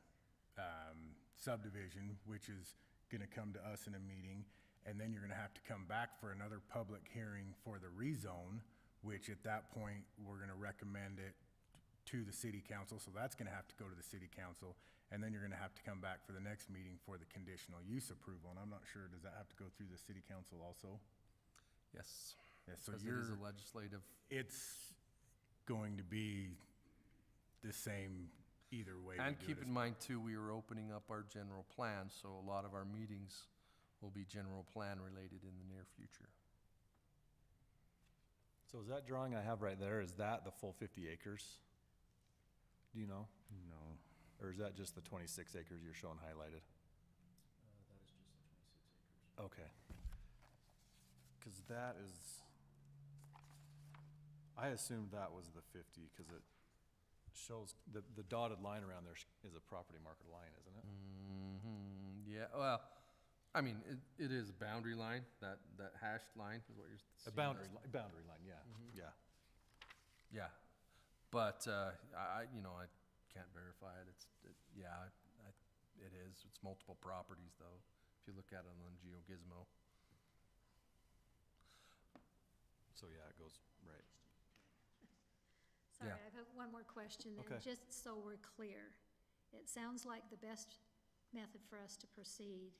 subdivision, which is gonna come to us in a meeting. And then you're gonna have to come back for another public hearing for the rezone, which at that point, we're gonna recommend it to the city council. So that's gonna have to go to the city council. And then you're gonna have to come back for the next meeting for the conditional use approval. And I'm not sure, does that have to go through the city council also? Yes. Yeah, so Because it is a legislative. it's going to be the same either way. we And do it keep as- in mind too, we are opening up our general plan, so a lot of our meetings will be general plan related in the near future. So is that drawing I have right there, is that the full 50 acres? Do you know? No. Or is that just the 26 acres you're showing highlighted? Okay. Because that is, I assumed that was the 50, because it shows, the dotted line around there is a property marker line, isn't it? Yeah, well, I mean, it is a boundary line, that hashed line is what you're A seeing. boundary line, yeah, yeah. Yeah, but, I can't verify it, it is, it's multiple properties though, if you look at it on GeoGizmo. So, yeah, it goes, right. Sorry, Yeah. I have one more question then, Okay. just so we're clear. It sounds like the best method for us to proceed,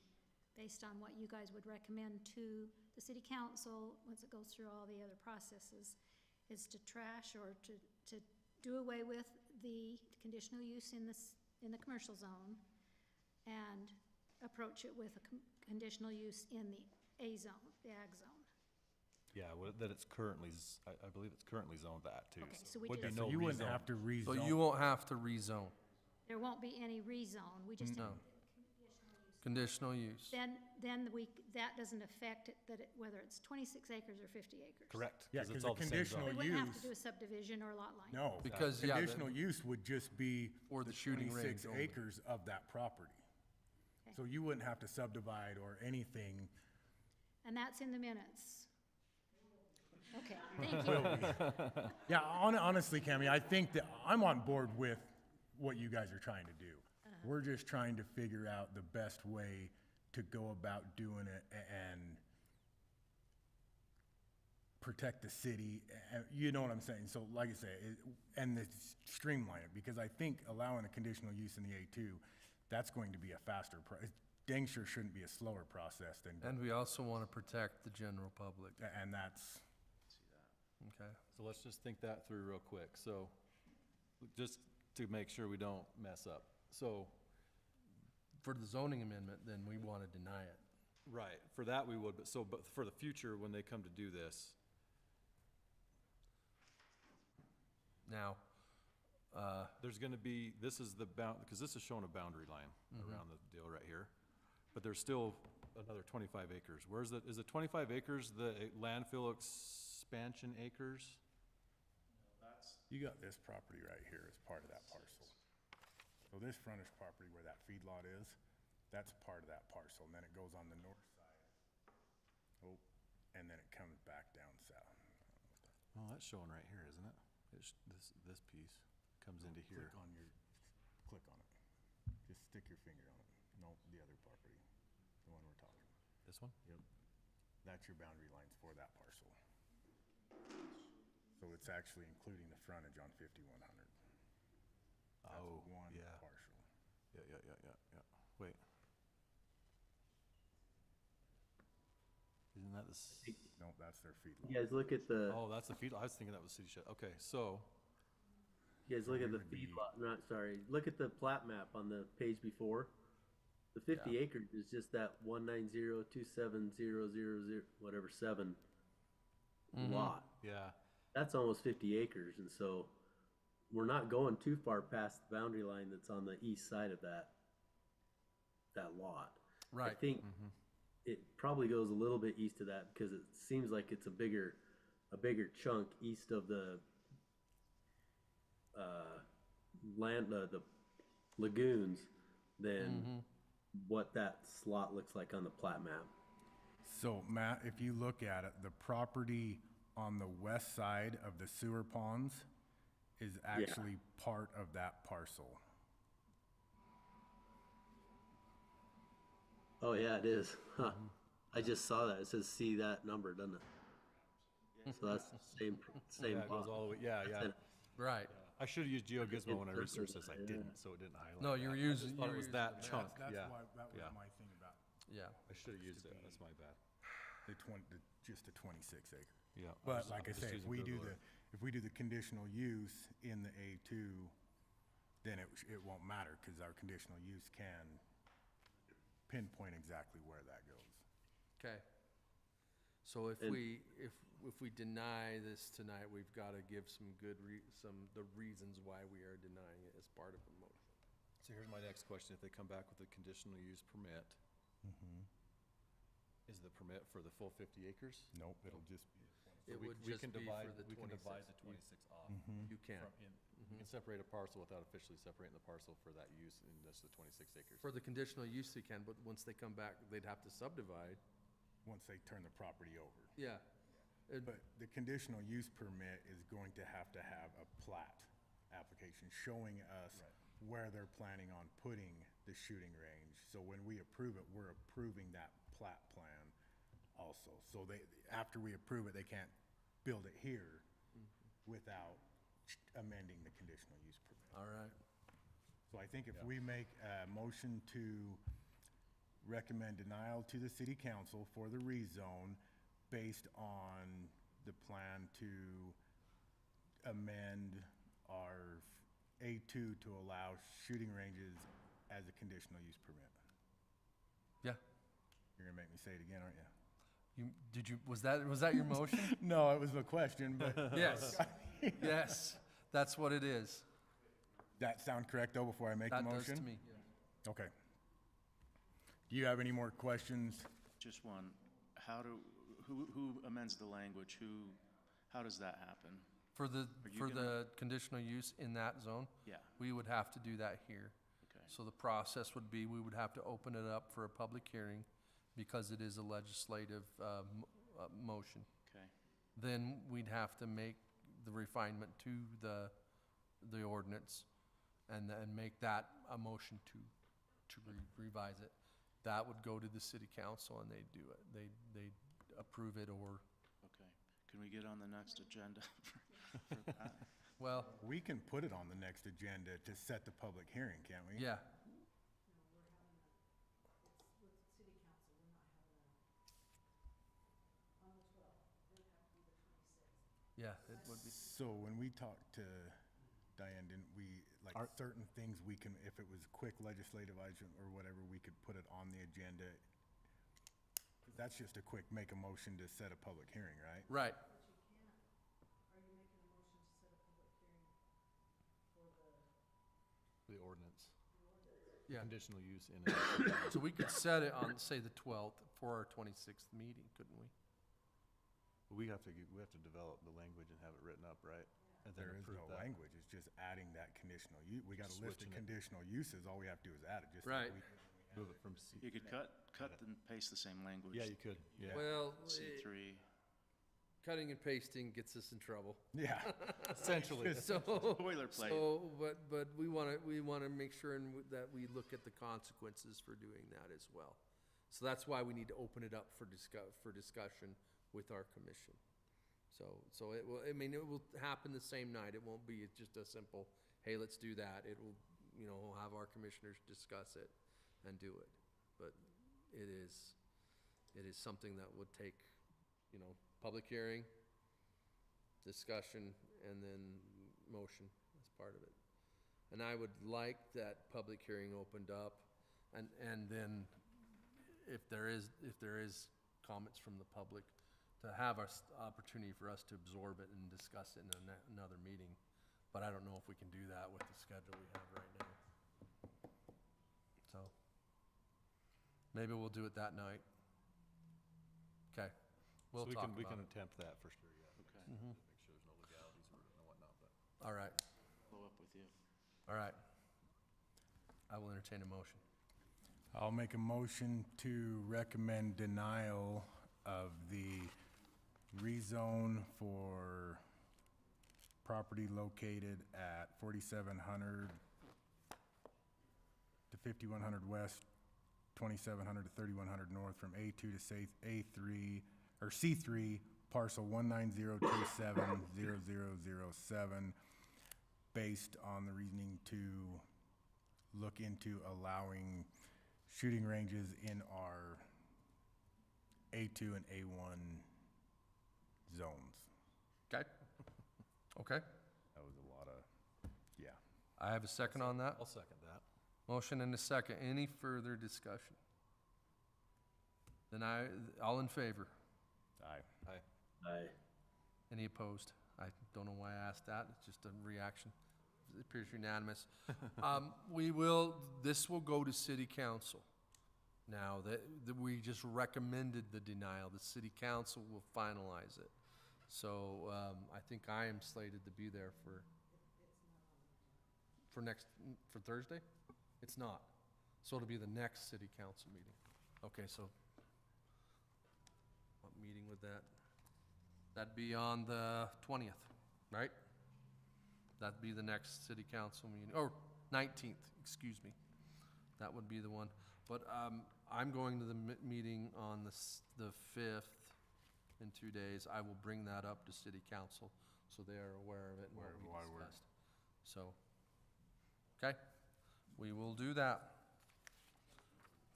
based on what you guys would recommend to the city council, once it goes through all the other processes, is to trash or to do away with the conditional use in the commercial zone and approach it with a conditional use in the A zone, the ag zone. Yeah, that it's currently, I believe it's currently zoned that too. Okay, so we would be just- no So you wouldn't rezone. have to rezone. So you won't have to rezone, There won't be any rezone, we just, no. Conditional use. then that doesn't affect it, whether it's 26 acres or 50 acres. Correct. Yeah, 'cause 'cause it's the all the same conditional zone. We wouldn't have to use- do a subdivision or lot line. No. Because, yeah, the- Conditional use would just be Or the shooting range 26 only. acres of that property. Okay. So you wouldn't have to subdivide or anything. And that's in the minutes. Okay, thank you. Yeah, honestly, Cammie, I think that I'm on board with what you guys are trying to do. We're just trying to figure out the best way to go about doing it and protect the city, you know what I'm saying? So like I say, and streamline it, because I think allowing a conditional use in the A2, that's going to be a faster, dang sure shouldn't be a slower process than, And we also want to protect the general public, and that's, okay? So let's just think that through real quick. So, just to make sure we don't mess up. So, For the zoning amendment, then we want to deny it. right, for that we would, but for the future, when they come to do this, Now, there's gonna be, this is the because this is showing a boundary line around the deal right here. But there's still another 25 acres. Is it 25 acres, the landfill expansion acres? you got this property right here as part of that parcel. So this frontage property where that feedlot is, that's part of that parcel, and then it goes on the north side. Oh, and then it comes back down south. Oh, that's showing right here, isn't it? This piece comes into here. Click on it. Just stick your finger on it. No, the other property, the one we're talking. This one? Yep. That's your boundary lines for that parcel. So it's actually including the frontage on 5100. Oh, That's one yeah. parcel. Yeah. Wait. Isn't that No, that's their You feedlot. guys look at the, oh, that's the feed, I was thinking that was city shed. Okay, so, you guys look at the would be- feedlot, look at the plat map on the page before. The 50 acres is just that 1902700, whatever, 7 lot. yeah. That's almost 50 acres, and so we're not going too far past the boundary line that's on the east side of that lot. I right, think it probably goes a little bit east of that because it seems like it's a bigger chunk east of the the lagoons than what that slot looks like on the plat map. So Matt, if you look at it, the property on the west side of the sewer ponds is actually part of that parcel. Oh, yeah, it is. Huh. I just saw that. It says see that number, doesn't it? So that's the same Yeah, it goes lot. all the way, yeah. right. I should've used GeoGizmo when I researched this, I didn't, so it didn't highlight. No, you were that. I using- just thought you it were was that using chunk, That's yeah. why, that was yeah. my thing about Yeah, I should've used it, that's my bad. just the 26 acre. Yeah. But like I I'm just say, if using we do Google the conditional use in the A2, then it won't matter, because our conditional use can pinpoint exactly where that goes. Okay. So if And- if we deny this tonight, we've got to give some good the reasons why we are denying it as part of the motion. So here's my next question. If they come back with a conditional use permit, is the permit for the full 50 acres? Nope, it'll just be, It We- would we just can be divide- for the We can 26. divide the 26 off. You can. You can separate a parcel without officially separating the parcel for that use in just the 26 acres. For the conditional use they can, but once they come back, they'd have to subdivide. once they turn the property over. Yeah. But the conditional use permit is going to have a plat application showing us where they're planning on putting the shooting range. So when we approve it, we're approving that plat plan also. So after we approve it, they can't build it here without amending the conditional use permit. All right. So I think if we make a motion to recommend denial to the city council for the rezone based on the plan to amend our A2 to allow shooting ranges as a conditional use permit. Yeah. You're gonna make me say it again, aren't you? Was that your motion? No, it was a question, but Yes. Yes, that's what it is. that sound correct though before I make the That motion? does to me. Okay. Do you have any more questions? Just one, who amends the language? How does that happen? For the, Are you for gonna- the conditional use in that zone, Yeah, we would have to do that here. okay, So the process would be, we would have to open it up for a public hearing because it is a legislative motion. okay, Then we'd have to make the refinement to the ordinance and then make that a motion to revise it. That would go to the city council and they'd do it. They'd approve it or, okay. Can we get on the next agenda for that? well, We can put it on the next agenda to set the public hearing, can't we? yeah. Yeah, it would be. So when we talked to Diane, didn't we, like, certain things we can, if it was quick legislative action or whatever, we could put it on the agenda? That's just a quick, make a motion to set a public hearing, right? Right. The ordinance. Yeah. Conditional use in it. So we could set it on, say, the 12th for our 26th meeting, couldn't we? We have to develop the language and have it written up, right? And then There is approve no that. language, it's just adding that conditional use. We got a list of Switching it. conditional uses, all we have to do is add it, just Right. like we. Move it from C. You could cut and paste the same language. Yeah, you could, yeah. Well, C3, cutting and pasting gets us in trouble. Yeah. Essentially. So, boilerplate. but we wanna make sure that we look at the consequences for doing that as well. So that's why we need to open it up for discussion with our commission. So it will, it will happen the same night. It won't be just a simple, hey, let's do that. It will, we'll have our commissioners discuss it and do it. But it is something that would take, public hearing, discussion, and then motion as part of it. And I would like that public hearing opened up, and then if there is comments from the public, to have our opportunity for us to absorb it and discuss it in another meeting. But I don't know if we can do that with the schedule we have right now. So, maybe we'll do it that night. Okay, we'll So talk we about can it. attempt that for sure, yeah. Okay, Make sure there's no legalities or whatnot, but. All right, follow up with you. all right. I will entertain a motion. I'll make a motion to recommend denial of the rezone for property located at 4700 to 5100 west, 2700 to 3100 north from A2 to say A3, or C3, parcel 190270007, based on the reasoning to look into allowing shooting ranges in our A2 and A1 zones. Okay? Okay, That was a lot of, yeah. I have a second on that. I'll second that. Motion and a second. Any further discussion? Then all in favor? Aye. Aye. Any opposed? I don't know why I asked that, it's just a reaction. It appears unanimous. This will go to city council. Now, that we just recommended the denial, the city council will finalize it. So, I think I am slated to be there for Thursday? It's not. So it'll be the next city council meeting. Okay, so, what meeting would that? That'd be on the 20th, right? That'd be the next city council meeting, or 19th, excuse me. That would be the one. But I'm going to the meeting on the 5th in 2 days. I will bring that up to city council, so they are aware of it and what we discussed. So, okay, we will do that.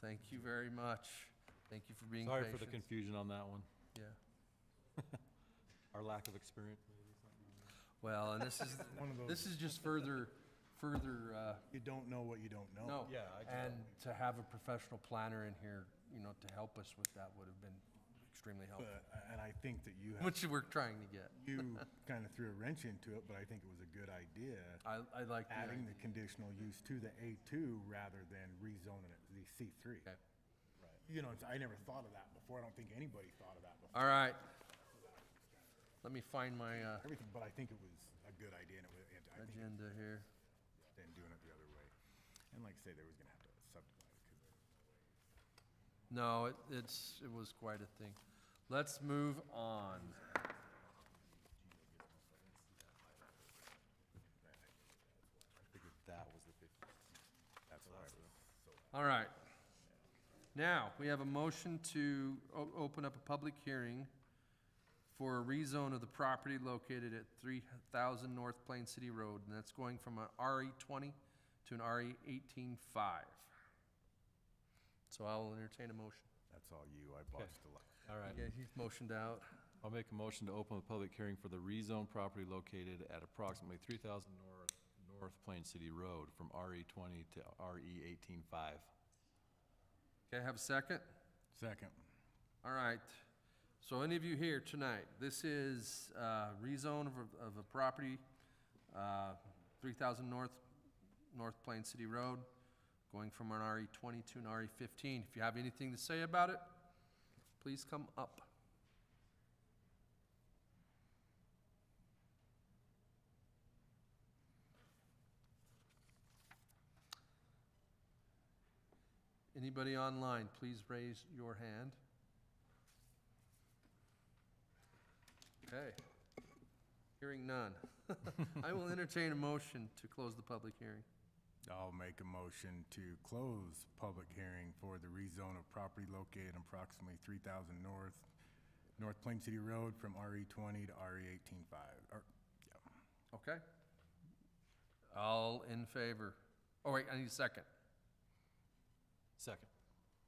Thank you very much. Thank you for being patient. Sorry for the confusion on that one. Yeah. Our lack of experience, maybe. Well, and this is, One of those, this is just further, you don't know what you don't know. no. Yeah, And to have a professional planner in here, to help us with that would have been extremely helpful, And I think that you have, which we're trying to get. you kind of threw a wrench into it, but I think it was a good idea. I like the Adding the idea. conditional use to the A2 rather than rezoning it to the C3. Okay. You know, I never thought of that before. I don't think anybody thought of that before. All right. Let me find my Everything, but I think it was a good idea, and I think agenda here. then doing it the other way. And like I say, they was gonna have to subdivide it, because No, it was quite a thing. Let's move on. I figured that was the 50. that's why I was so. All right. Now, we have a motion to open up a public hearing for a rezone of the property located at 3000 North Plain City Road, and that's going from an RE20 to an RE18-5. So I will entertain a motion. That's all you. I botched a lot. All right. Yeah, he's motioned out. I'll make a motion to open the public hearing for the rezone property located at approximately 3000 North Plain City Road from RE20 to RE18-5. Okay, have a second? Second. All right. So any of you here tonight, this is rezone of a property, 3000 North Plain City Road, going from an RE20 to an RE15. If you have anything to say about it, please come up. Anybody online, please raise your hand. Okay. Hearing none. I will entertain a motion to close the public hearing. I'll make a motion to close public hearing for the rezone of property located approximately 3000 North Plain City Road from RE20 to RE18-5. Okay? All in favor? Oh, wait, I need a second. Second.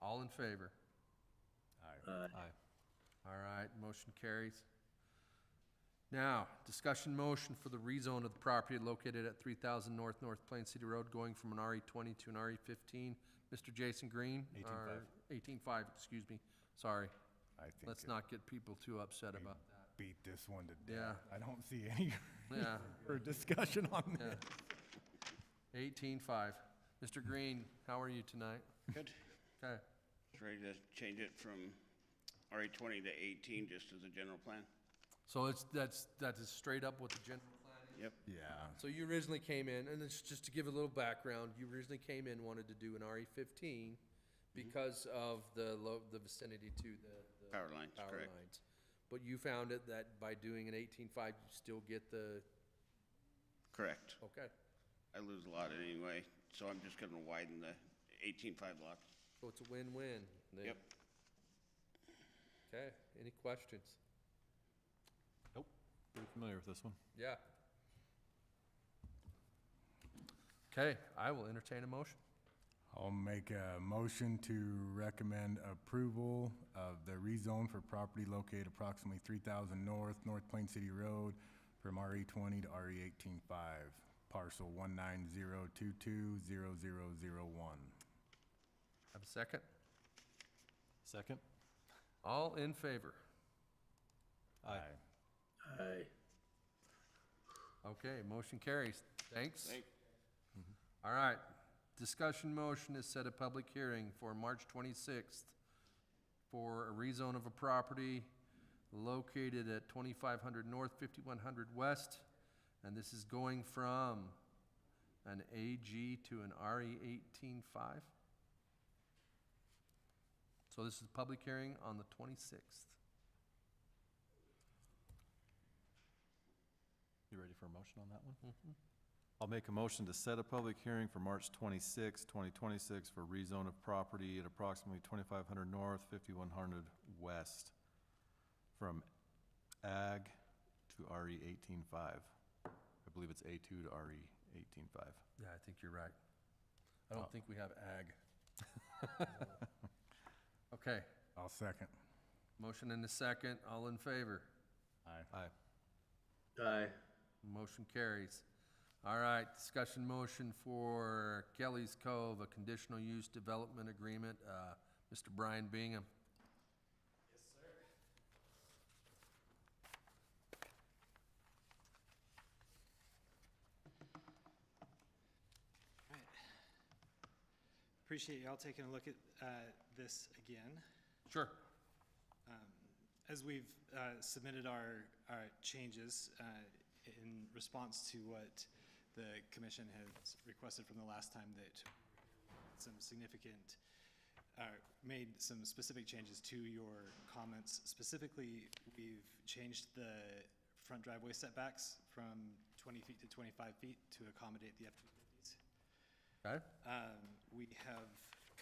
All in favor? Aye. Aye. All right, motion carries. Now, discussion motion for the rezone of the property located at 3000 North Plain City Road, going from an RE20 to an RE15. Mr. Jason Green? 18-5. or 18-5, excuse me, sorry. I think Let's it not get people too upset about that. beat this one to Yeah. death. I don't see any Yeah, further discussion on yeah. this. 18-5. Mr. Green, how are you tonight? Good. Okay, Just ready to change it from RE20 to 18, just as a general plan. so that's straight up what the general plan is? Yep. Yeah. So you originally came in, and it's just to give a little background, you originally came in, wanted to do an RE15 because of the vicinity to the Power lines, power correct. lines. But you found it that by doing an 18.5, you still get the, Correct. okay. I lose a lot anyway, so I'm just gonna widen the 18.5 lot. So it's a win-win then. Yep. Okay, any questions? Nope. Pretty familiar with this one. Yeah. Okay, I will entertain a motion. I'll make a motion to recommend approval of the rezone for property located approximately 3000 North Plain City Road from RE20 to RE18-5. parcel 190220001. Have a second? Second? All in favor? Aye. Aye. Okay, motion carries. Thanks. Thank- All right, discussion motion is set a public hearing for March 26th for a rezone of a property located at 2500 North, 5100 West, and this is going from an AG to an RE 18.5. So this is a public hearing on the 26th. You ready for a motion on that one? I'll make a motion to set a public hearing for March 26, 2026 for rezone of property at approximately 2500 North, 5100 West from Ag to RE 18.5. I believe it's A2 to RE 18.5. Yeah, I think you're right. I don't think we have ag. Okay, I'll second. motion and a second, all in favor? Aye. Aye. Motion carries. All right, discussion motion for Kelly's Cove, a conditional use development agreement. Mr. Brian Bingham. Appreciate y'all taking a look at this again. Sure. As we've submitted our changes in response to what the commission has requested from the last time, that some significant, made some specific changes to your comments. Specifically, we've changed the front driveway setbacks from 20 feet to 25 feet to accommodate the F-250s. Okay. We have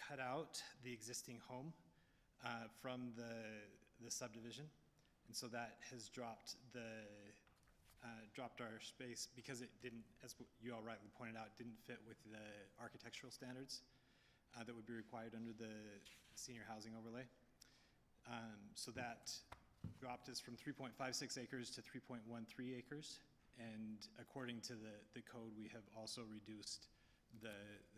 cut out the existing home from the subdivision, and so that has dropped our space because it didn't, as you all rightly pointed out, didn't fit with the architectural standards that would be required under the senior housing overlay. So that dropped us from 3.56 acres to 3.13 acres, and according to the code, we have also reduced the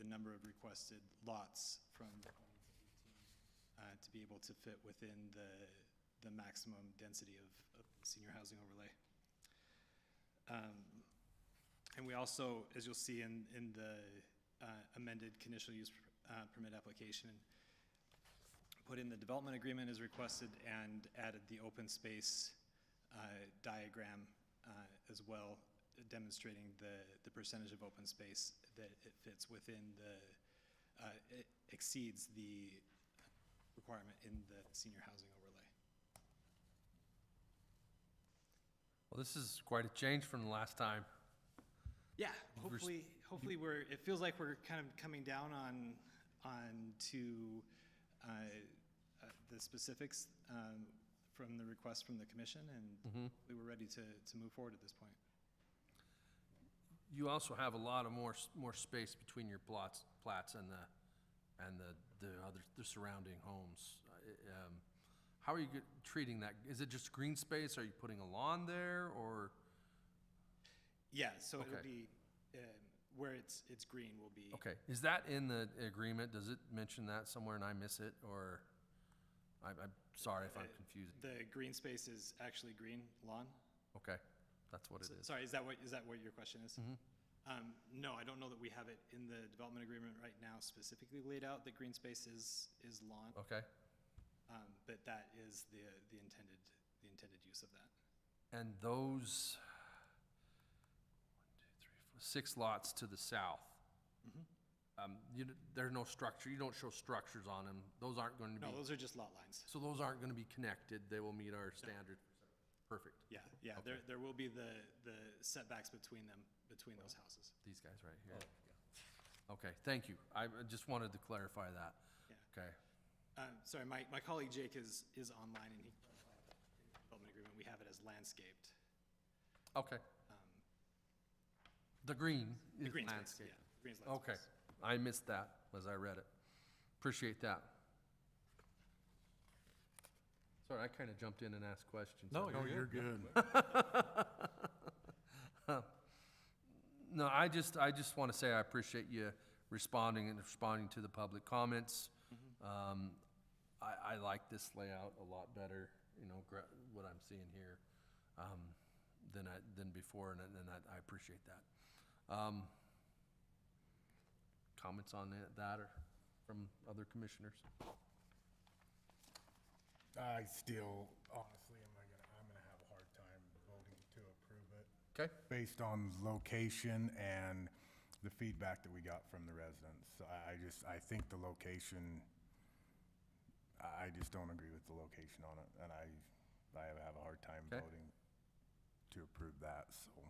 number of requested lots from 20 to 18 to be able to fit within the maximum density of senior housing overlay. And we also, as you'll see in the amended conditional use permit application, put in the development agreement as requested and added the open space diagram as well, demonstrating the percentage of open space that it fits within it exceeds the requirement in the senior housing overlay. Well, this is quite a change from the last time. Yeah, hopefully it feels like we're kind of coming down on to the specifics from the request from the commission, and we were ready to move forward at this point. You also have a lot of more space between your plats and the surrounding homes. How are you treating that? Is it just green space? Are you putting a lawn there, or? Yeah, so Okay. it'll be, where it's green will be. Okay, is that in the agreement? Does it mention that somewhere and I miss it, or? I'm sorry if I'm confusing. The green space is actually green lawn? Okay, that's what it is. Sorry, is that what your question is? No, I don't know that we have it in the development agreement right now specifically laid out that green space is lawn. Okay, But that is the intended use of that. and those 6 lots to the south, there are no structure, you don't show structures on them. Those aren't going to be. No, those are just lot lines. So those aren't going to be connected, they will meet our standard. Perfect. Yeah, Okay. there will be the setbacks between those houses. These guys right here. Okay, thank you. I just wanted to clarify that. Yeah. Okay. Sorry, my colleague Jake is online, and he clarified that in the development agreement, we have it as landscaped. Okay. The green The is green space, landscape. yeah, the green's landscape. Okay, I missed that as I read it. Appreciate that. Sorry, I kind of jumped in and asked questions. No, Oh, you're good. No, I just want to say I appreciate you responding to the public comments. I like this layout a lot better, you know, what I'm seeing here, than before, and I appreciate that. Comments on that or from other commissioners? I still, honestly, I'm gonna have a hard time voting to approve it. Okay. Based on location and the feedback that we got from the residents. So I think the location, I just don't agree with the location on it, and I have a hard time Okay. voting to approve that, so.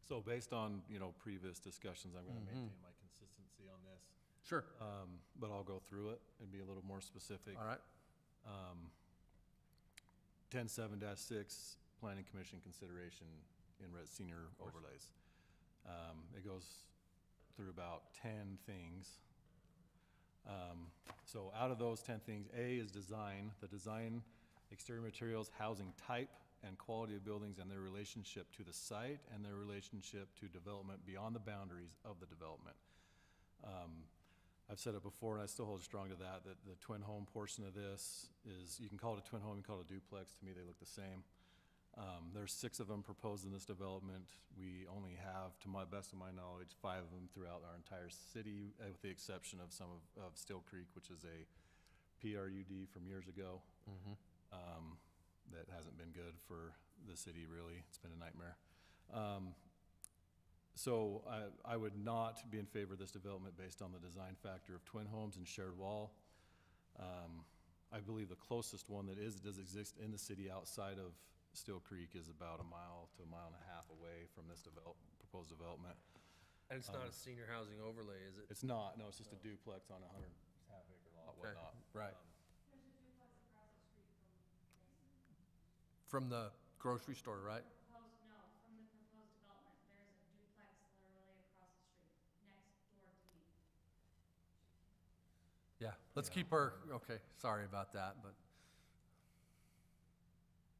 So based on, you know, previous discussions, I'm gonna maintain my consistency on this. Sure. But I'll go through it and be a little more specific. All right. 10.7-6, Planning Commission consideration in senior overlays. It goes through about 10 things. So out of those 10 things, A is design. The design, exterior materials, housing type, and quality of buildings and their relationship to the site and their relationship to development beyond the boundaries of the development. I've said it before, and I still hold strong to that the twin home portion of this is, you can call it a twin home, you can call it a duplex. To me, they look the same. There's 6 of them proposed in this development. We only have, to my best of my knowledge, 5 of them throughout our entire city, with the exception of some of Still Creek, which is a PRUD from years ago. That hasn't been good for the city, really. It's been a nightmare. So I would not be in favor of this development based on the design factor of twin homes and shared wall. I believe the closest one that does exist in the city outside of Still Creek is about a mile to a mile and a half away from this proposed development. And it's not a senior housing overlay, is it? It's not, no, it's just a duplex on a 100-half-acre lot, Okay, whatnot. right. From the grocery store, right? No, from the proposed development, there's a duplex literally across the street, next door to me. Yeah, let's keep okay, sorry about that, but.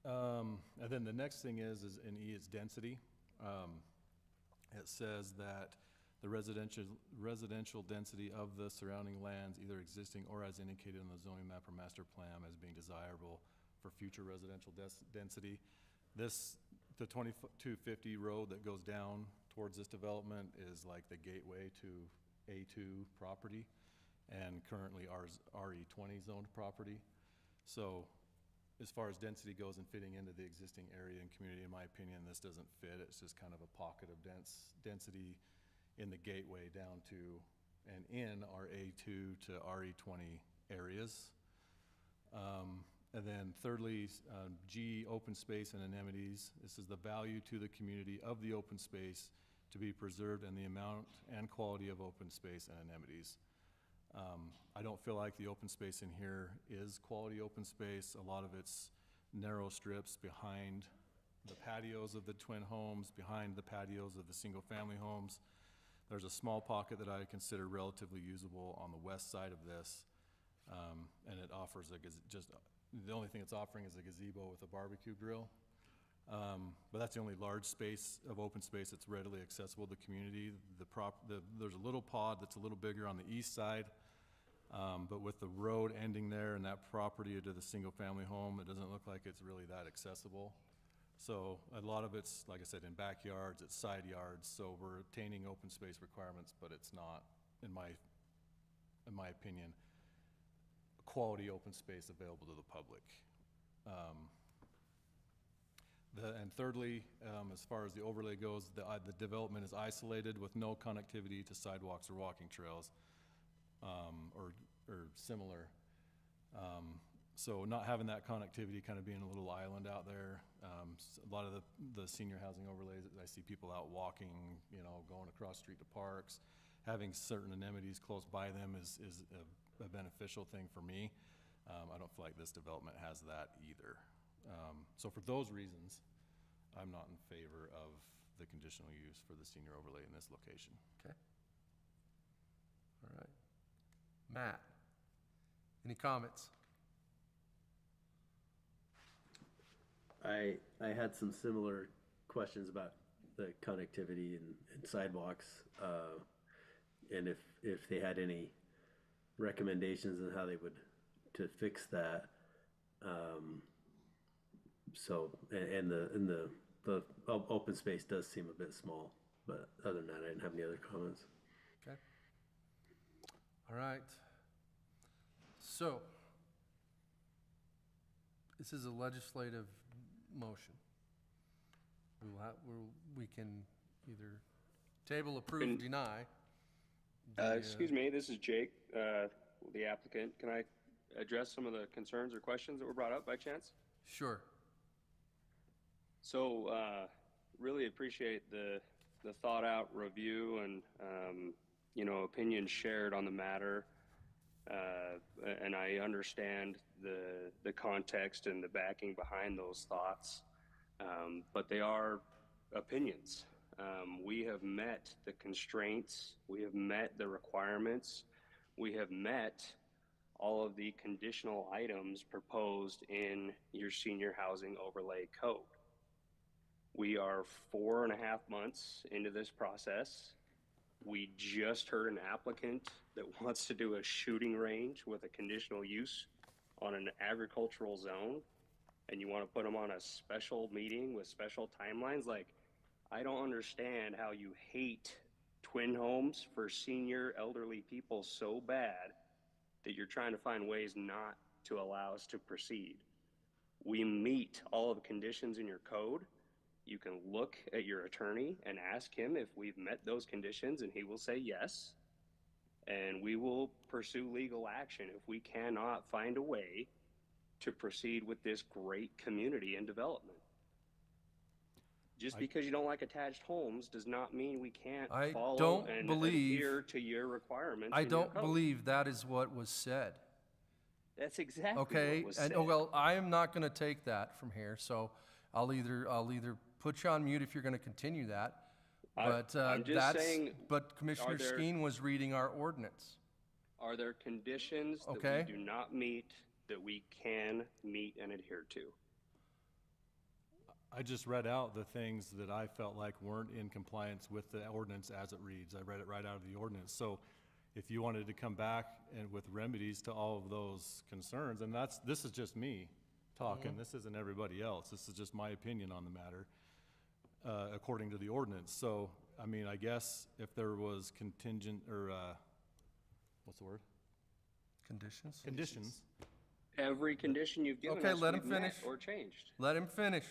And then the next thing is in E, it's density. It says that the residential density of the surrounding lands, either existing or as indicated in the zoning map or master plan, as being desirable for future residential density. The 2250 road that goes down towards this development is like the gateway to A2 property, and currently RE20 zoned property. So as far as density goes and fitting into the existing area and community, in my opinion, this doesn't fit. It's just kind of a pocket of density in the gateway down to and in our A2 to RE20 areas. And then thirdly, G, open space and amenities. This is the value to the community of the open space to be preserved and the amount and quality of open space and amenities. I don't feel like the open space in here is quality open space. A lot of it's narrow strips behind the patios of the twin homes, behind the patios of the single-family homes. There's a small pocket that I consider relatively usable on the west side of this, and it offers the only thing it's offering is a gazebo with a barbecue grill. But that's the only large space of open space that's readily accessible to the community. There's a little pod that's a little bigger on the east side, but with the road ending there and that property to the single-family home, it doesn't look like it's really that accessible. So a lot of it's, like I said, in backyards, it's side yards, so we're obtaining open space requirements, but it's not, in my opinion, quality open space available to the public. And thirdly, as far as the overlay goes, the development is isolated with no connectivity to sidewalks or walking trails, or similar. So not having that connectivity, kind of being a little island out there. A lot of the senior housing overlays, I see people out walking, going across the street to parks. Having certain amenities close by them is a beneficial thing for me. I don't feel like this development has that either. So for those reasons, I'm not in favor of the conditional use for the senior overlay in this location. Okay. All right. Matt, any comments? I had some similar questions about the connectivity and sidewalks, and if they had any recommendations on how they would, to fix that. So, and the open space does seem a bit small, but other than that, I didn't have any other comments. Okay. All right. So, this is a legislative motion. We can either table, approve, deny. Excuse me, this is Jake, the applicant. Can I address some of the concerns or questions that were brought up by chance? Sure. So, really appreciate the thought out review and, opinions shared on the matter. And I understand the context and the backing behind those thoughts. But they are opinions. We have met the constraints, we have met the requirements, we have met all of the conditional items proposed in your senior housing overlay code. We are 4.5 months into this process. We just heard an applicant that wants to do a shooting range with a conditional use on an agricultural zone, and you want to put them on a special meeting with special timelines. Like, I don't understand how you hate twin homes for senior elderly people so bad that you're trying to find ways not to allow us to proceed. We meet all of the conditions in your code. You can look at your attorney and ask him if we've met those conditions, and he will say yes. And we will pursue legal action if we cannot find a way to proceed with this great community and development. Just because you don't like attached homes does not mean we can't follow and adhere to your requirements. I don't believe that is what was said. That's exactly okay, what was said. And well, I am not going to take that from here. So I'll either put you on mute if you're going to continue that. But I'm just saying. But Commissioner Skeen was reading our ordinance. Are there conditions that we do not meet that we can meet and adhere to? I just read out the things that I felt like weren't in compliance with the ordinance as it reads. I read it right out of the ordinance. So if you wanted to come back and with remedies to all of those concerns, and this is just me talking, this isn't everybody else, this is just my opinion on the matter, according to the ordinance. So, I mean, I guess if there was contingent, or, what's the word? Conditions? Conditions. Every condition you've given us, let him we've met finish. or changed. Let him finish.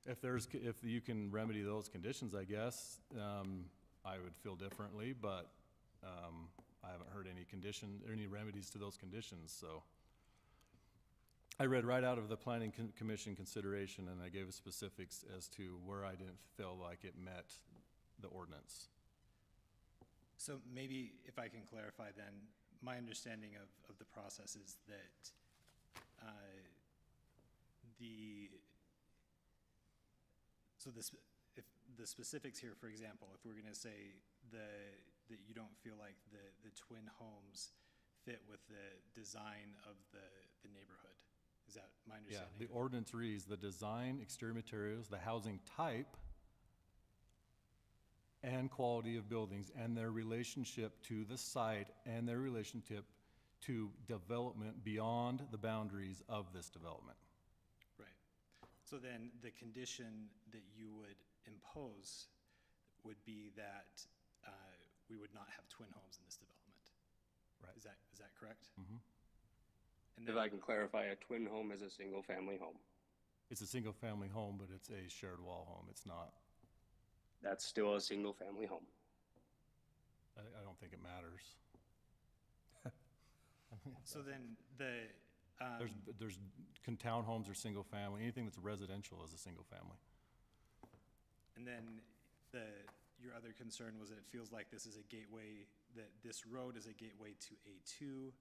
If you can remedy those conditions, I guess, I would feel differently, but, I haven't heard any remedies to those conditions, so. I read right out of the Planning Commission consideration, and I gave specifics as to where I didn't feel like it met the ordinance. So maybe if I can clarify then, my understanding of the process is that if the specifics here, for example, if we're going to say that you don't feel like the twin homes fit with the design of the neighborhood. Is that my understanding? Yeah, the ordinance reads, the design, exterior materials, the housing type, and quality of buildings, and their relationship to the site, and their relationship to development beyond the boundaries of this development. Right. So then the condition that you would impose would be that we would not have twin homes in this development. Right. Is that correct? Mm-hmm. And If I can clarify, a twin home is a single family home. It's a single family home, but it's a shared wall home. It's not. That's still a single family home. I don't think it matters. So then There's townhomes are single family. Anything that's residential is a single family. and then your other concern was that it feels like this is a gateway, that this road is a gateway to A2,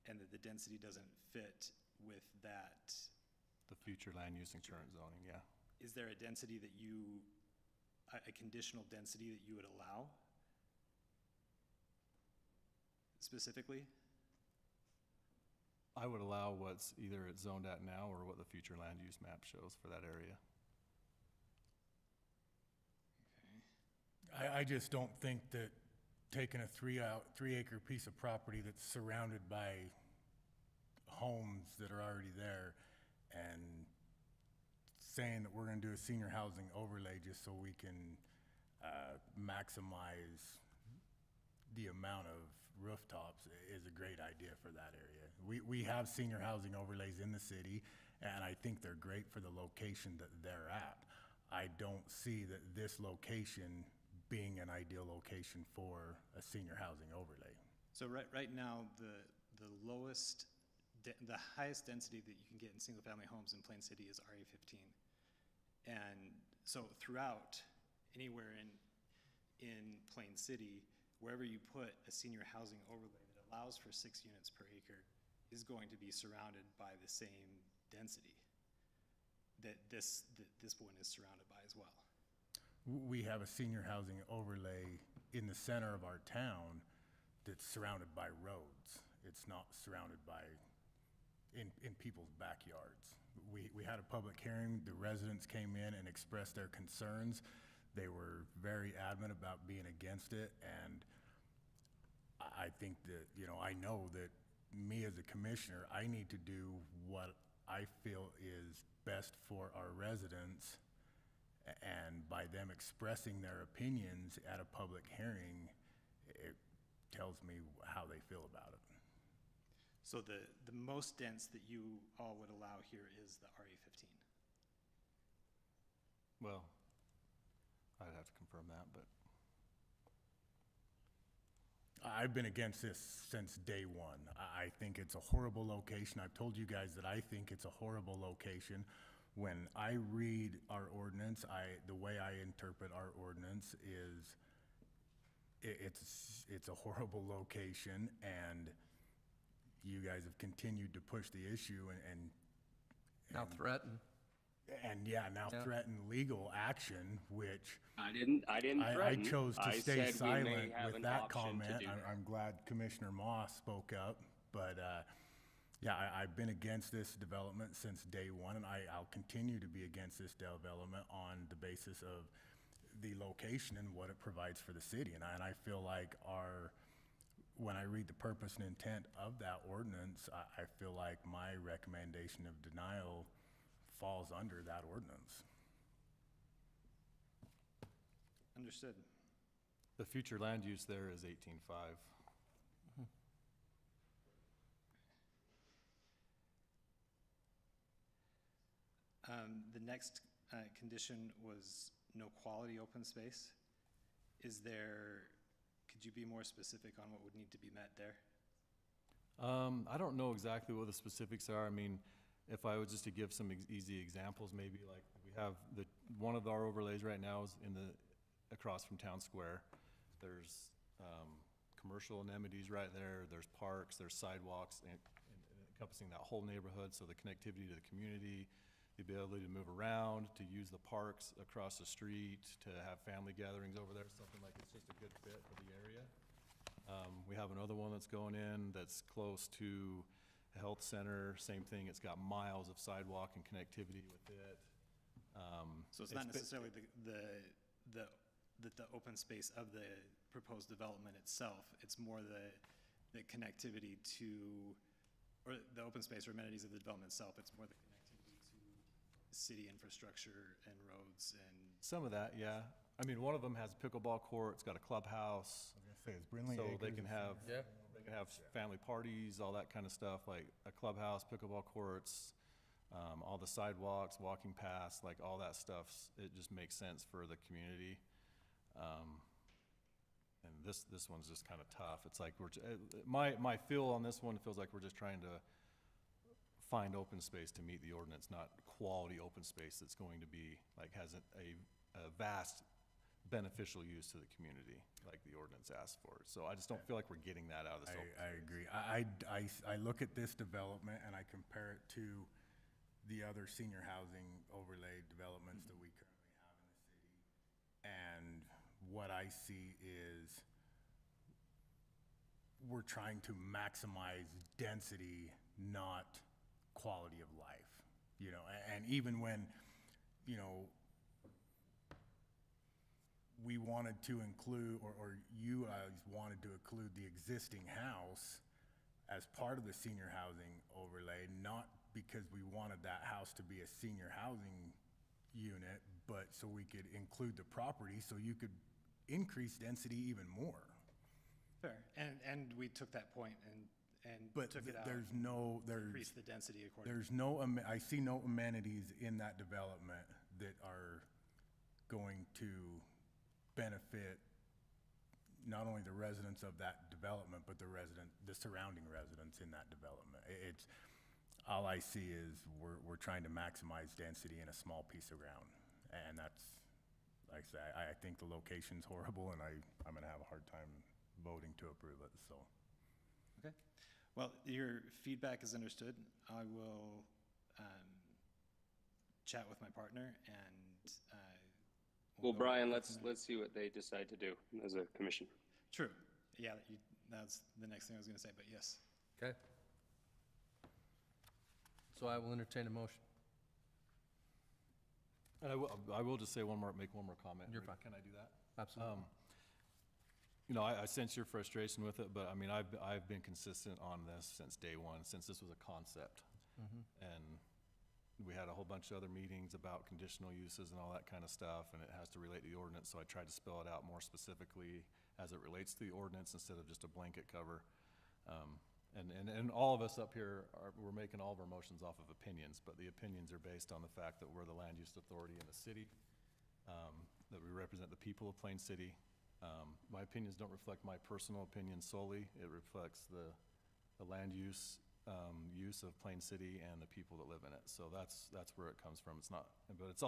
and that the density doesn't fit with that. The future land use and current zoning, yeah. Is there a density that a conditional density that you would allow? Specifically? I would allow what's either it's zoned at now or what the future land use map shows for that area. I just don't think that taking a 3-acre piece of property that's surrounded by homes that are already there and saying that we're gonna do a senior housing overlay just so we can maximize the amount of rooftops is a great idea for that area. We have senior housing overlays in the city, and I think they're great for the location that they're at. I don't see that this location being an ideal location for a senior housing overlay. So right now, the lowest, the highest density that you can get in single-family homes in Plain City is RA15. And so throughout, anywhere in Plain City, wherever you put a senior housing overlay that allows for 6 units per acre is going to be surrounded by the same density that this one is surrounded by as well. We have a senior housing overlay in the center of our town that's surrounded by roads. It's not surrounded by, in people's backyards. We had a public hearing, the residents came in and expressed their concerns. They were very adamant about being against it, and I think that, you know, I know that me as a commissioner, I need to do what I feel is best for our residents, and by them expressing their opinions at a public hearing, it tells me how they feel about it. So the most dense that you all would allow here is the RA15. Well, I'd have to confirm that, but I've been against this since day one. I think it's a horrible location. I've told you guys that I think it's a horrible location. When I read our ordinance, the way I interpret our ordinance is it's a horrible location, and you guys have continued to push the issue and Now threaten. And now Yeah. threaten legal action, which I didn't I threaten. chose to I stay said we may silent have with an that option to comment. do that. I'm glad Commissioner Moss spoke up, but I've been against this development since day one, and I'll continue to be against this development on the basis of the location and what it provides for the city. And I feel like when I read the purpose and intent of that ordinance, I feel like my recommendation of denial falls under that ordinance. Understood. the future land use there is 18.5. The next condition was no quality open space. Could you be more specific on what would need to be met there? I don't know exactly what the specifics are. I mean, if I was just to give some easy examples, maybe like we have one of our overlays right now is across from Town Square. There's commercial amenities right there. There's parks, there's sidewalks and encompassing that whole neighborhood. So the connectivity to the community, the ability to move around, to use the parks across the street, to have family gatherings over there, something like it's just a good fit for the area. We have another one that's going in that's close to a health center, same thing, it's got miles of sidewalk and connectivity with it. So it's not necessarily the open space of the proposed development itself, it's more the connectivity or the open space or amenities of the development itself, it's more the connectivity to city infrastructure and roads and. Some of that, yeah. I mean, one of them has a pickleball court, it's got a clubhouse. I was gonna say, is Brindley So Acres they can the have, center? they can have family parties, all that kind of stuff, like a clubhouse, pickleball courts, all the sidewalks, walking paths, like all that stuff, it just makes sense for the community. And this one's just kind of tough. It's like my feel on this one, it feels like we're just trying to find open space to meet the ordinance, not quality open space that's going to be, like, has a vast beneficial use to the community, like the ordinance asks for. So I just don't feel like we're getting that out of this open I space. agree. I look at this development and I compare it to the other senior housing overlay developments that we currently have in the city. And what I see is we're trying to maximize density, not quality of life, you know, and even when, you know, we wanted to include, or you guys wanted to include the existing house as part of the senior housing overlay, not because we wanted that house to be a senior housing unit, but so we could include the property, so you could increase density even more. Fair, and we took that point and But took it out. there's Increase the density accordingly. there's I see no amenities in that development that are going to benefit not only the residents of that development, but the surrounding residents in that development. It's, all I see is we're trying to maximize density in a small piece of ground. And that's, like I say, I think the location's horrible, and I'm gonna have a hard time voting to approve it, so. Okay. Well, your feedback is understood. I will chat with my partner and Well, go Brian, from there. let's see what they decide to do as a commission. True. Yeah, that's the next thing I was going to say, but yes. Okay. So I will entertain a motion. And I will just say make one more comment. You're fine. Can I do that? Absolutely. You know, I sense your frustration with it, but I mean, I've been consistent on this since day one, since this was a concept. And we had a whole bunch of other meetings about conditional uses and all that kind of stuff, and it has to relate to the ordinance, so I tried to spell it out more specifically as it relates to the ordinance instead of just a blanket cover. And all of us up here we're making all of our motions off of opinions, but the opinions are based on the fact that we're the land use authority in the city, that we represent the people of Plain City. My opinions don't reflect my personal opinion solely. It reflects the land use of Plain City and the people that live in it. So that's where it comes from. It's not, but it's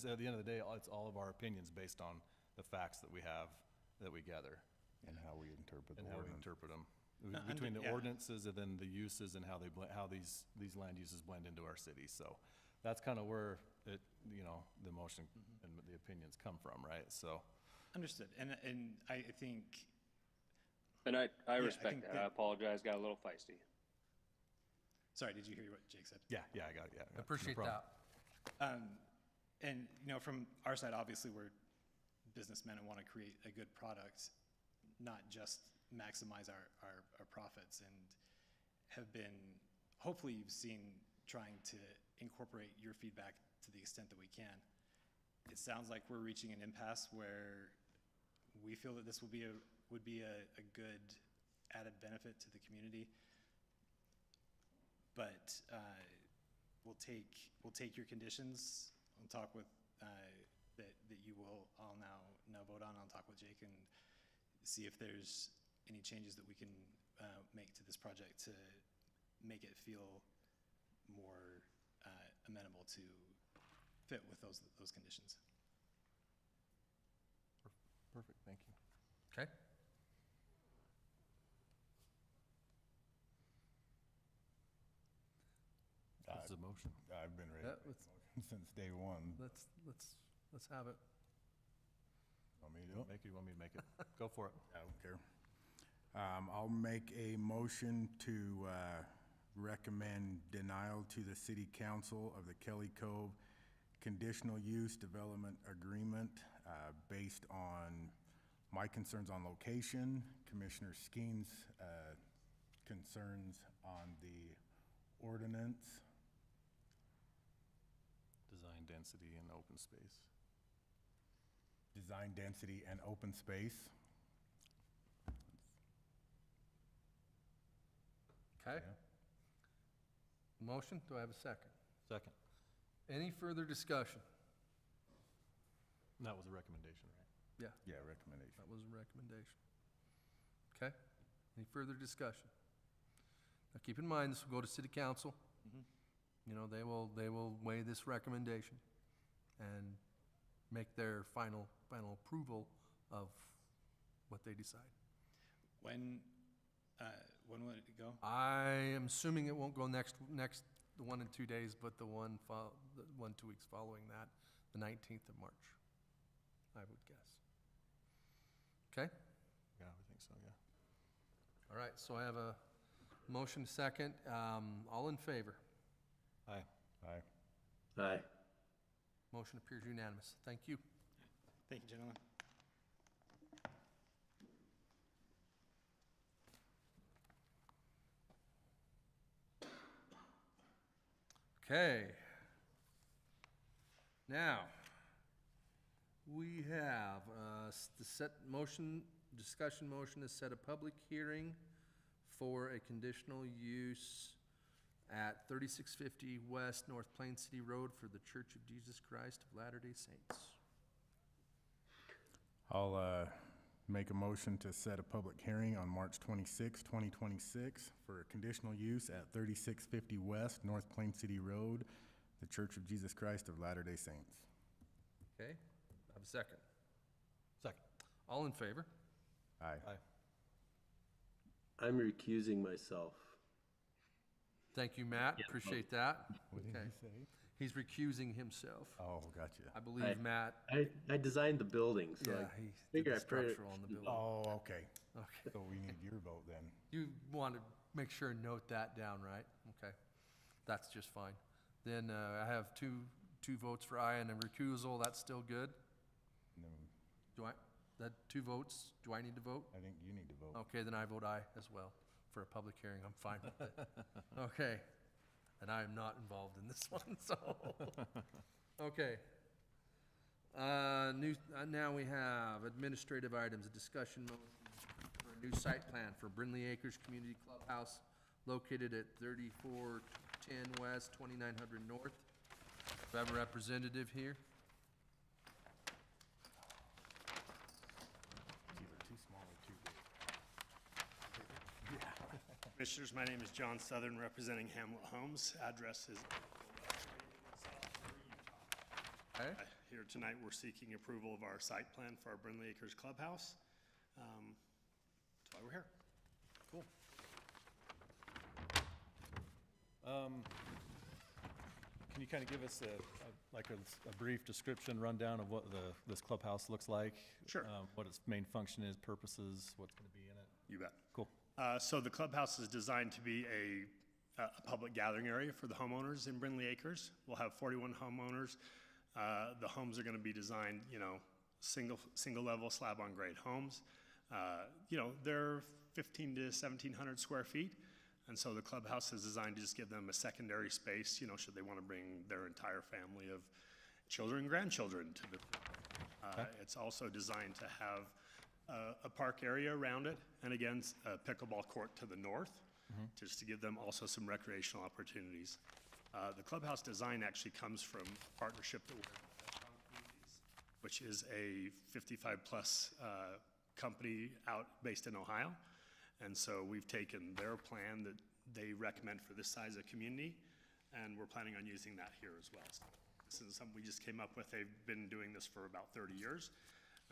at the end of the day, it's all of our opinions based on the facts that we have, that we gather. And how we interpret the And how we ordinance. interpret them. No, Between the yeah. ordinances and then the uses and how how these land uses blend into our city. So that's kind of where it, you know, the motion and the opinions come from, right? So. Understood. And I think, And I I respect think that. I that- apologize, got a little feisty. sorry, did you hear what Jake said? Yeah, I got it, yeah. I appreciate problem. that. And, you know, from our side, obviously, we're businessmen and want to create a good product, not just maximize our profits, and have been, hopefully you've seen, trying to incorporate your feedback to the extent that we can. It sounds like we're reaching an impasse where we feel that this would be a good added benefit to the community. But we'll take your conditions. I'll talk with that you will all now vote on. I'll talk with Jake and see if there's any changes that we can make to this project to make it feel more amenable to fit with those conditions. Perfect, thank you. Okay. This is a motion. I've been ready Yeah, to make a motion since day one. Let's have it. Want me to do it? Make it, you want me to make it? Go for it. I don't care. I'll make a motion to recommend denial to the city council of the Kelly Cove conditional use development agreement based on my concerns on location, Commissioner Skeen's concerns on the ordinance. Design density and open space. Design density and open space. Okay. Yeah. Motion, do I have a second? Second. Any further discussion? And that was a recommendation, right? Yeah, Yeah, recommendation. that was a recommendation. Okay, any further discussion? Now, keep in mind, this will go to city council. You know, they will weigh this recommendation and make their final approval of what they decide. When will it go? I am assuming it won't go next, the one in 2 days, but the one 2 weeks following that, the 19th of March, I would guess. Okay? Yeah, I would think so, yeah. All right, so I have a motion second. All in favor? Aye. Aye. Aye. Motion appears unanimous. Thank you. Thank you, gentlemen. Okay. Now, we have, the set motion, discussion motion to set a public hearing for a conditional use at 3650 West North Plain City Road for the Church of Jesus Christ of Latter-day Saints. I'll make a motion to set a public hearing on March 26, 2026 for a conditional use at 3650 West North Plain City Road, the Church of Jesus Christ of Latter-day Saints. Okay, have a second. Second. All in favor? Aye. I'm recusing myself. Thank you, Matt, Yeah. appreciate that. What did Okay. you say? He's recusing himself. Oh, gotcha. I believe Matt, I designed the building, so yeah, I he did figure the I put it. structural on the building. Oh, okay. Okay. So we need your vote then. You want to make sure and note that down, right? Okay, that's just fine. Then I have two votes for aye and a recusal, that's still good? No, Do I, that 2 votes, do I need to vote? I think you need to vote. Okay, then I vote aye as well for a public hearing, I'm fine with it. Okay, and I am not involved in this one, so, okay. Now we have administrative items, a discussion motion for a new site plan for Brindley Acres Community Clubhouse located at 3410 West, 2900 North. Do I have a representative here? It's either too small or too big. Commissioners, my name is John Southern, representing Hamlet Homes. Address is Okay. here tonight. We're seeking approval of our site plan for our Brindley Acres Clubhouse. That's why we're here. Cool. Can you kind of give us a brief description, rundown of what this clubhouse looks like? Sure. What its main function is, purposes, what's going to be in it? You bet. Cool. So the clubhouse is designed to be a public gathering area for the homeowners in Brindley Acres. We'll have 41 homeowners. The homes are going to be designed, single level slab on grade homes. They're 15 to 1,700 square feet. And so the clubhouse is designed to just give them a secondary space, should they want to bring their entire family of children and grandchildren to the, it's also designed to have a park area around it, and again, a pickleball court to the north, just to give them also some recreational opportunities. The clubhouse design actually comes from a partnership that we're in with Vestron Communities, which is a 55-plus company based in Ohio. And so we've taken their plan that they recommend for this size of community, and we're planning on using that here as well. So this is something we just came up with. They've been doing this for about 30 years.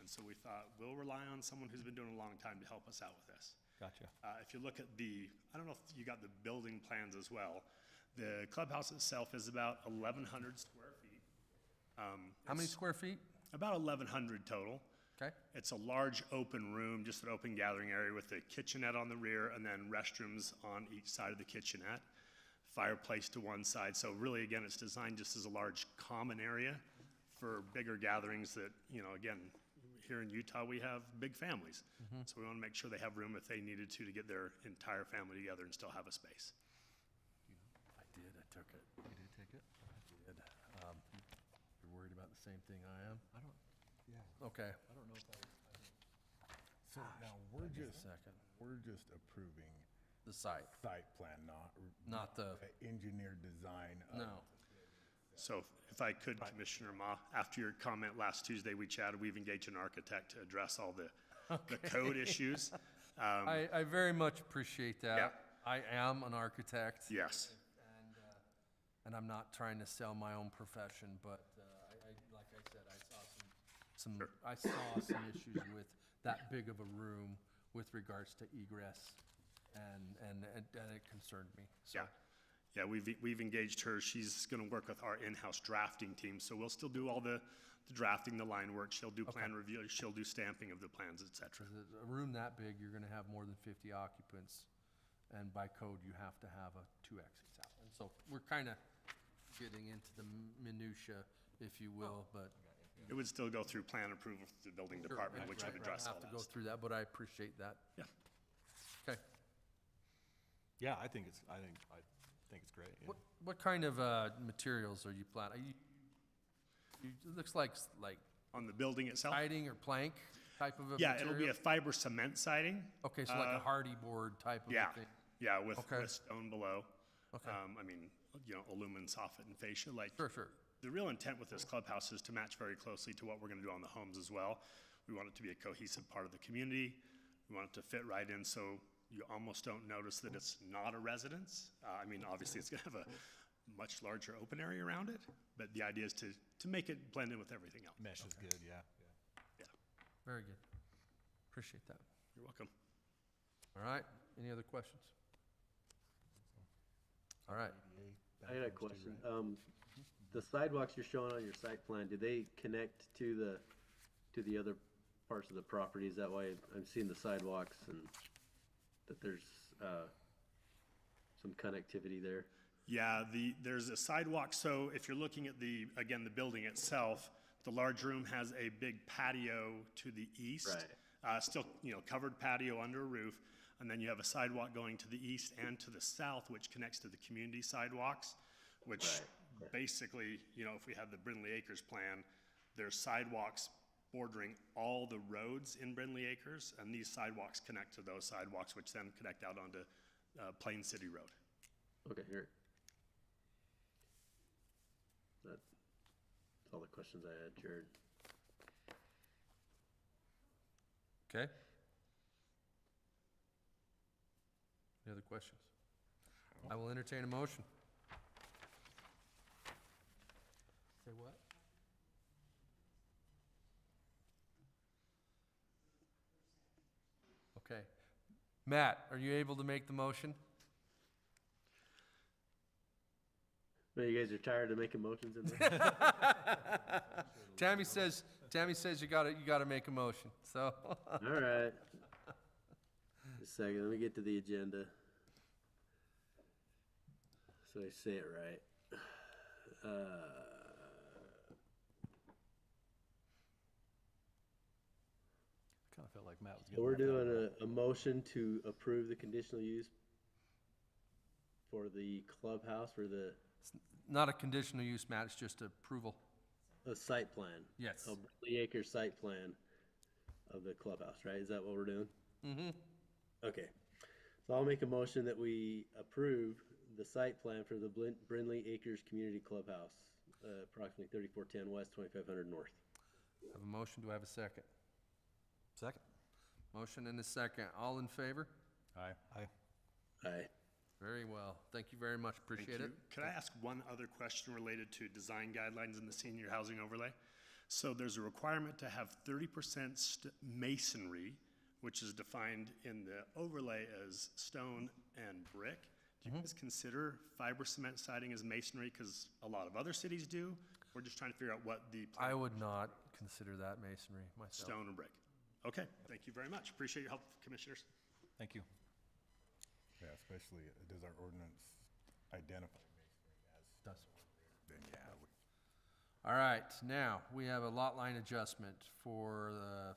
And so we thought, we'll rely on someone who's been doing it a long time to help us out with this. Gotcha. If you look at I don't know if you got the building plans as well. The clubhouse itself is about 1,100 square feet. How many square feet? About 1,100 total. Okay. It's a large open room, just an open gathering area with a kitchenette on the rear and then restrooms on each side of the kitchenette, fireplace to one side. So really, again, it's designed just as a large common area for bigger gatherings that, again, here in Utah, we have big families. So we want to make sure they have room if they needed to get their entire family together and still have a space. I did, I took it. You did take it? I did. You're worried about the same thing I am? I don't, yeah. Okay. I don't know if so now we're just approving The site, site plan, not the, engineered design of. no. So if I could, Commissioner Ma, after your comment last Tuesday, we chatted, we've engaged an architect to address all the code issues. I very much appreciate that. Yeah. I am an architect. Yes. And I'm not trying to sell my own profession, but like I said, I saw some issues with that big of a room with regards to egress, and it concerned me. So, Yeah, we've engaged her. She's going to work with our in-house drafting team, so we'll still do all the drafting, the line work. She'll do plan review, she'll do stamping of the plans, et cetera. 'cause a room that big, you're gonna have more than 50 occupants, and by code, you have to have 2 exits out. And so we're kinda getting into the minutia, if you will, but. It would still go through plan approval through the building department, which would address all Have that. to go through that, but I appreciate that. Yeah. Okay. Yeah, I think think it's great, yeah. What kind of, materials are you planning? It looks like On the building itself? siding or plank type of a Yeah, material? it'll be a fiber cement siding. Okay, so like a hardy board type of Yeah, a thing? yeah, with Okay. stone below. Okay. I mean, you know, aluminum soffit and fascia, like. Sure. The real intent with this clubhouse is to match very closely to what we're gonna do on the homes as well. We want it to be a cohesive part of the community. We want it to fit right in, so you almost don't notice that it's not a residence. I mean, obviously, it's gonna have a much larger open area around it, but the idea is to make it blend in with everything else. Mesh is good, yeah. Yeah, Very good. Appreciate that. you're welcome. All right, any other questions? All right. I got a question. The sidewalks you're showing on your site plan, do they connect to the other parts of the property? Is that why I'm seeing the sidewalks and that there's, some connectivity there? Yeah, there's a sidewalk, so if you're looking at the building itself, the large room has a big patio to the east. Right. Still, you know, covered patio under a roof, and then you have a sidewalk going to the east and to the south, which connects to the community sidewalks, which basically, you know, if we had the Brindley Acres plan, there's sidewalks bordering all the roads in Brindley Acres, and these sidewalks connect to those sidewalks, which then connect out onto Plain City Road. Okay, here. That's all the questions I had, Jared. Okay. Any other questions? I will entertain a motion. Say what? Okay. Matt, are you able to make the motion? But you guys are tired of making motions in there? Tammy says you gotta make a motion, so. All right. Just a second, let me get to the agenda. So I say it right. Kinda felt like Matt was So getting. we're left out. doing a motion to approve the conditional use for the clubhouse, for the Not a conditional use, Matt, it's just approval. site plan. Yes. A Brindley Acres site plan of the clubhouse, right? Is that what we're doing? Mm-hmm. Okay. So I'll make a motion that we approve the site plan for the Brindley Acres Community Clubhouse, approximately 3410 West, 2500 North. Have a motion, do I have a second? Second. Motion and a second, all in favor? Aye. Aye. Aye. Very well, thank you very much, Thank appreciate it. you. Could I ask one other question related to design guidelines in the senior housing overlay? So there's a requirement to have 30% masonry, which is defined in the overlay as stone and brick. Do you guys consider fiber cement siding as masonry? Because a lot of other cities do. We're just trying to figure out what the I plan, would not consider that masonry myself. stone and brick. Okay, thank you very much. Appreciate your help, commissioners. Thank you. Yeah, especially, does our ordinance identify Does. then, yeah, All right, now, we have a lot line adjustment for the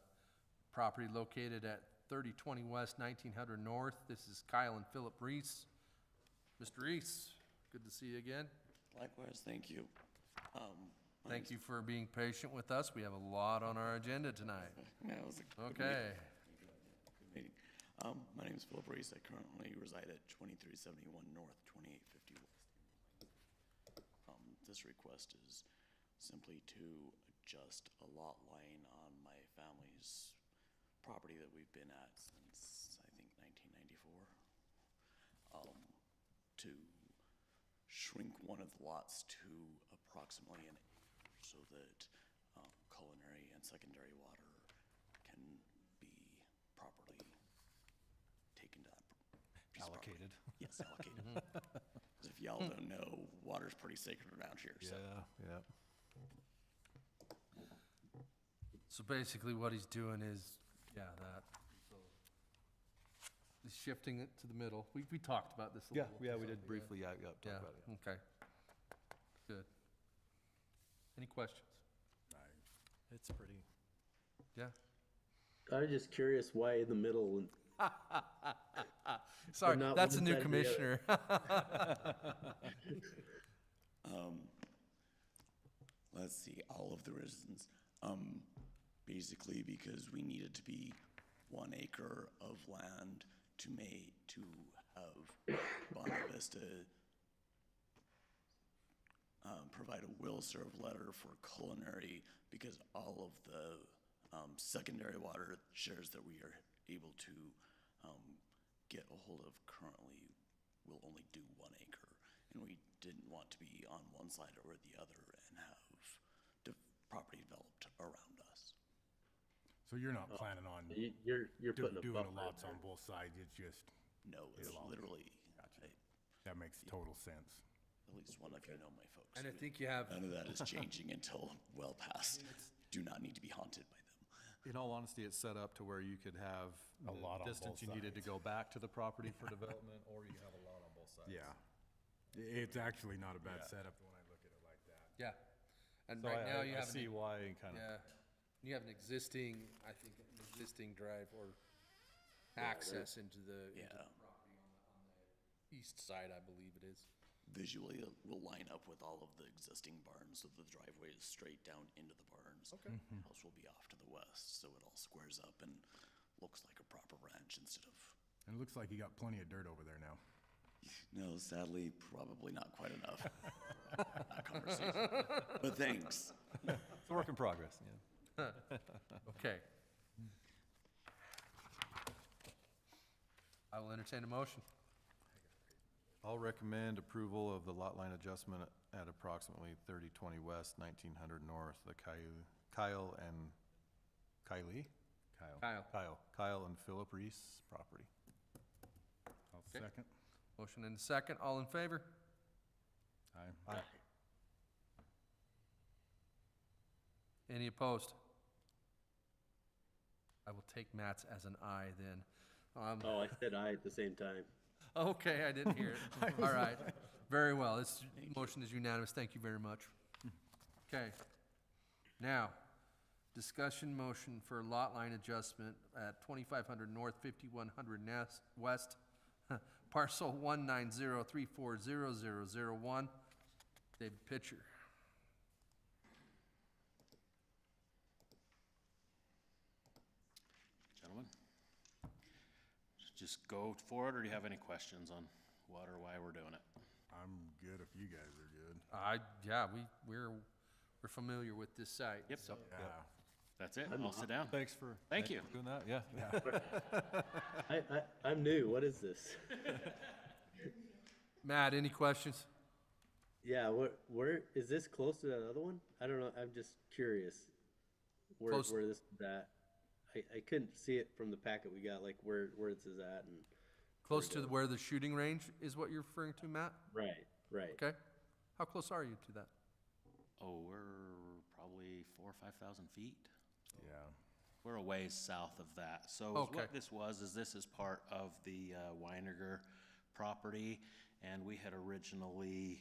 property located at 3020 West, 1900 North. This is Kyle and Philip Reese. Mr. Reese, good to see you again. Likewise, thank you. Thank you for being patient with us. We have a lot on our agenda tonight. Yeah, it was a good Okay. Good meeting. My name is Philip Reese. I currently reside at 2371 North, 2850 West. This request is simply to adjust a lot line on my family's property that we've been at since, I think, 1994. To shrink one of the lots to approximately an acre so that culinary and secondary water can be properly taken to that piece of property. Allocated. Yes, allocated. 'Cause if y'all don't know, water's pretty sacred around here, so. Yeah. So basically what he's doing is, that. He's shifting it to the middle. We talked about this a Yeah, little. yeah, we did briefly, yeah, talked Yeah, about it. okay. Good. Any questions? It's pretty. Yeah? I'm just curious why in the middle, Sorry, not that's a one new side or the other. commissioner. Let's see, all of the reasons. Basically because we needed to be 1 acre of land to have Bonnie Vista provide a will serve letter for culinary, because all of the secondary water shares that we are able to get a hold of currently will only do 1 acre. And we didn't want to be on one side or the other and have property developed around us. So you're not planning on You're putting a doing buffer the in lots there. on both sides, it's just, No, it's It's all- literally, that makes total sense. at least one of you know my folks. And I think you have, None of that is changing until well past. Do not need to be haunted by them. In all honesty, it's set up to where you could have A lot on the distance both you needed to sides. go back to the property for development, or you have a lot on both sides. Yeah. It's actually not a bad Yeah. setup when I look at it like that. yeah. And So right now you I have, see why and kind of, yeah, you have an existing, I think, an existing drive or access into the Yeah. property on the east side, I believe it is. Visually, it will line up with all of the existing barns, so the driveway is straight down into the barns. Okay. House will be off to the west, so it all squares up and looks like a proper ranch instead of, And it looks like you got plenty of dirt over there now. no, sadly, probably not quite enough. That conversation. But thanks. it's a work in progress, yeah. Okay. I will entertain a motion. I'll recommend approval of the lot line adjustment at approximately 3020 West, 1900 North, the Kyle and Kylie? Kyle and Philip Reese property. I'll Okay. second. Motion and a second, all in favor? Aye. Any opposed? I will take Matt's as an aye then. Oh, I said aye at the same time. Okay, I didn't hear it. All right, very well, this motion is unanimous, thank you very much. Okay, now, discussion motion for lot line adjustment at 2500 North, 5100 West, parcel 190340001. David Pitcher. Gentlemen, just go for it, or do you have any questions on what or why we're doing it? I'm good if you guys are good. Yeah, we're familiar with this site. Yep. So, Yeah. That's it, I'll sit down. Thanks for. Thank you. Doing that, yeah. I'm new. What is this? Matt, any questions? Yeah, where is this close to that other one? I don't know. I'm just curious where Close- where this is at. I couldn't see it from the packet we got, like where this is at and. Close to where the shooting range is what you're referring to, Matt? Right. Okay. How close are you to that? Oh, we're probably 4,000 or 5,000 feet. Yeah. We're a ways south of that. So Okay. what this was, is this is part of the Weiniger property, and we had originally,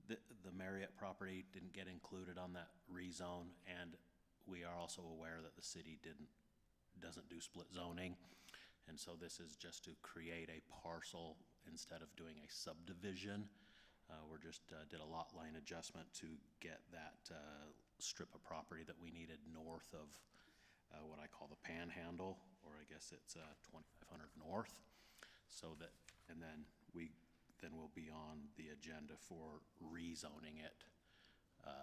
the Marriott property didn't get included on that rezone, and we are also aware that the city doesn't do split zoning. And so this is just to create a parcel instead of doing a subdivision. We're just, did a lot line adjustment to get that strip of property that we needed north of what I call the Panhandle, or I guess it's 2500 North. So that, and then we'll be on the agenda for rezoning it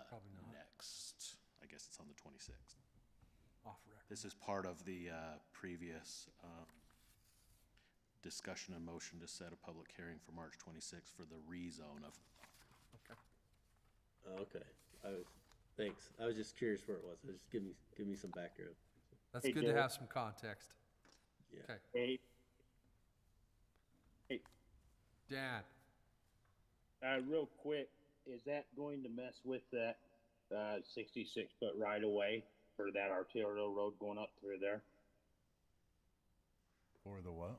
Probably not. next, I guess it's on the 26th. Off record. This is part of the previous discussion and motion to set a public hearing for March 26th for the rezone of. Okay. Okay. Thanks. I was just curious where it was. Just give me some background. That's Hey, good to Derek. have some context. Yeah. Okay. Hey, Dan, real quick, is that going to mess with that 66-foot right-of-way for that arterial road going up through there? Or the what?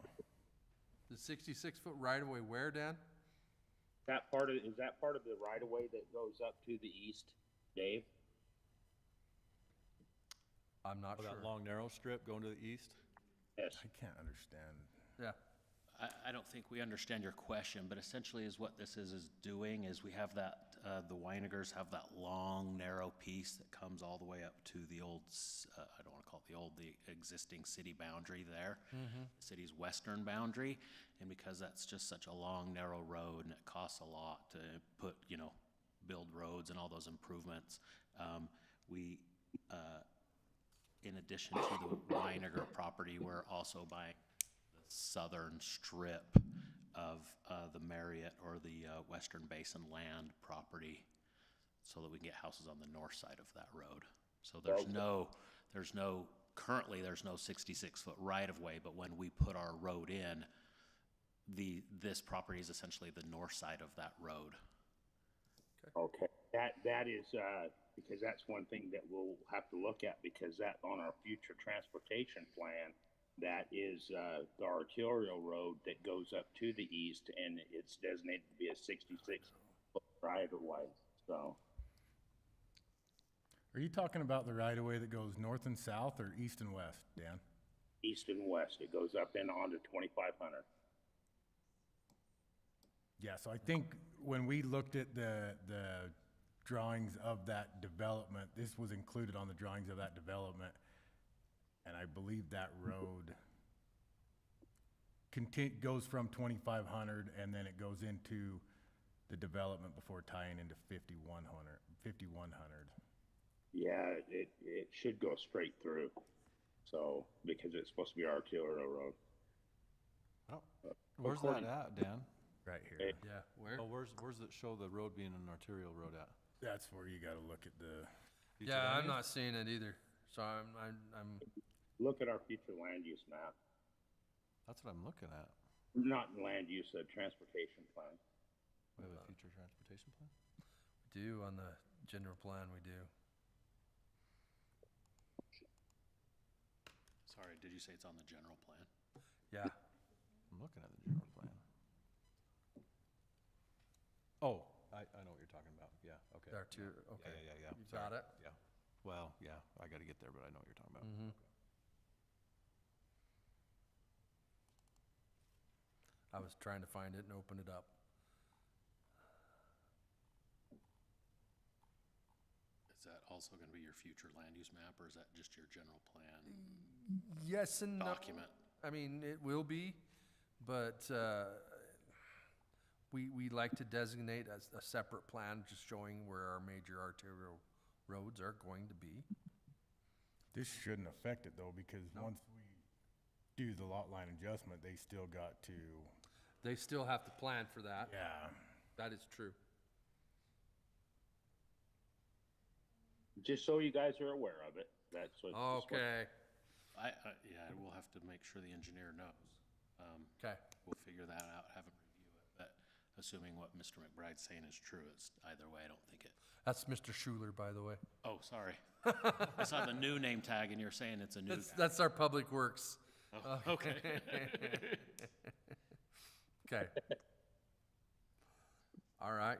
the 66-foot right-of-way where, Dan? Is that part of the right-of-way that goes up to the east, Dave? I'm not Oh, sure. that long narrow strip going to the east? Yes. I can't understand. Yeah. I don't think we understand your question, but essentially is what this is doing is we have that, the Weinigers have that long, narrow piece that comes all the way up to the old, I don't want to call it the old, the existing city boundary there, the city's western boundary. And because that's just such a long, narrow road and it costs a lot to put, build roads and all those improvements, we, in addition to the Weiniger property, we're also buying southern strip of the Marriott or the Western Basin land property so that we can get houses on the north side of that road. So currently there's no 66-foot right-of-way, but when we put our road in, this property is essentially the north side of that road. Okay, that is, because that's one thing that we'll have to look at, because that on our future transportation plan, that is the arterial road that goes up to the east, and it's designated to be a 66-foot right-of-way, so. Are you talking about the right-of-way that goes north and south or east and west, Dan? East and west, it goes up and onto 2500. Yeah, so I think when we looked at the drawings of that development, this was included on the drawings of that development. And I believe that road goes from 2500 and then it goes into the development before tying into 5100. Yeah, it should go straight through, so, because it's supposed to be arterial road. Where's that at, Dan? Right here. Yeah, where? Oh, where's it show the road being an arterial road at? That's where you gotta look at the, Yeah, I'm not seeing it either, so I'm Look at our future land use map, That's what I'm looking at. not land use, transportation plan. We have a future transportation plan? we do on the general plan, we do. Sorry, did you say it's on the general plan? Yeah. I'm looking at the general plan. Oh, I know what you're talking about. Yeah, okay. Okay. Yeah. You got it? Yeah. Well, yeah, I gotta get there, but I know what you're talking about. Mm-hmm. I was trying to find it and open it up. Is that also gonna be your future land use map, or is that just your general plan Yes and no. document? I mean, it will be, but we like to designate as a separate plan, just showing where our major arterial roads are going to be. this shouldn't affect it though, because once we do the lot line adjustment, they still got to, They still have to plan for that. yeah. That is true. Just so you guys are aware of it, that's what. Okay, Yeah, we'll have to make sure the engineer knows. okay. We'll figure that out, have him review it, but assuming what Mr. McBride's saying is true, it's either way, I don't think it. That's Mr. Schuler, by the way. Oh, sorry. I saw the new name tag and you're saying it's a new guy. That's our Public Works. Oh, okay. Okay. All right.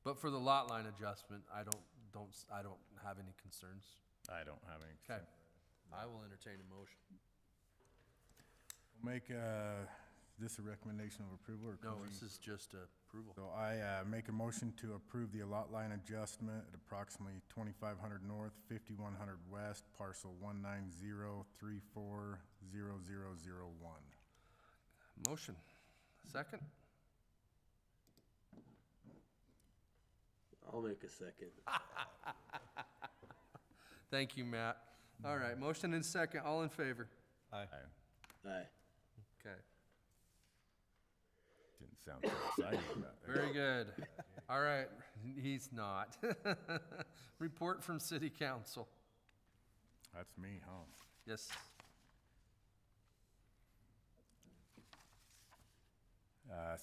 But for the lot line adjustment, I don't have any concerns. I don't have any. Okay. I will entertain a motion. We'll make, this a recommendation of approval or? No, can we- this is just approval. So I make a motion to approve the lot line adjustment at approximately 2500 north, 5100 west, parcel 190340001. Motion. Second? I'll make a second. Thank you, Matt. All right, motion and second, all in favor? Aye. Aye. Okay, Didn't sound so excited about that. very good. All right, he's not. Report from city council. That's me, huh? Yes.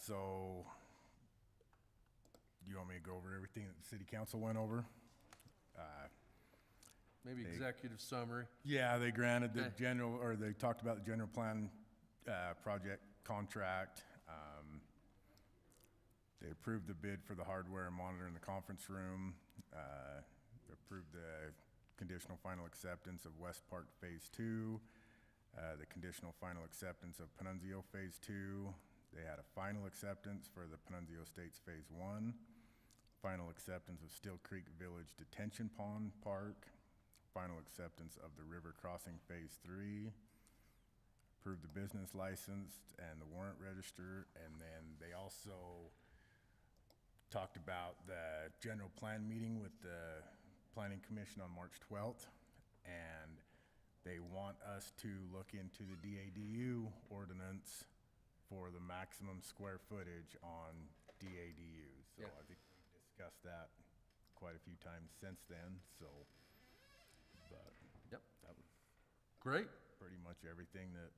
So, do you want me to go over everything that the city council went over? Maybe executive summary. Yeah, they granted the Okay. general, or they talked about the general plan, project contract. They approved the bid for the hardware and monitor in the conference room. Approved the conditional final acceptance of West Park Phase 2. the conditional final acceptance of Panunzio Phase 2. They had a final acceptance for the Panunzio Estates Phase 1, final acceptance of Still Creek Village Detention Pond Park, final acceptance of the River Crossing Phase 3, approved the business license and the warrant register, and then they also talked about the general plan meeting with the Planning Commission on March 12th, and they want us to look into the DADU ordinance for the maximum square footage on DADUs. So Yeah. I think we've discussed that quite a few times since then, so, but Yep. that was Great. pretty much everything that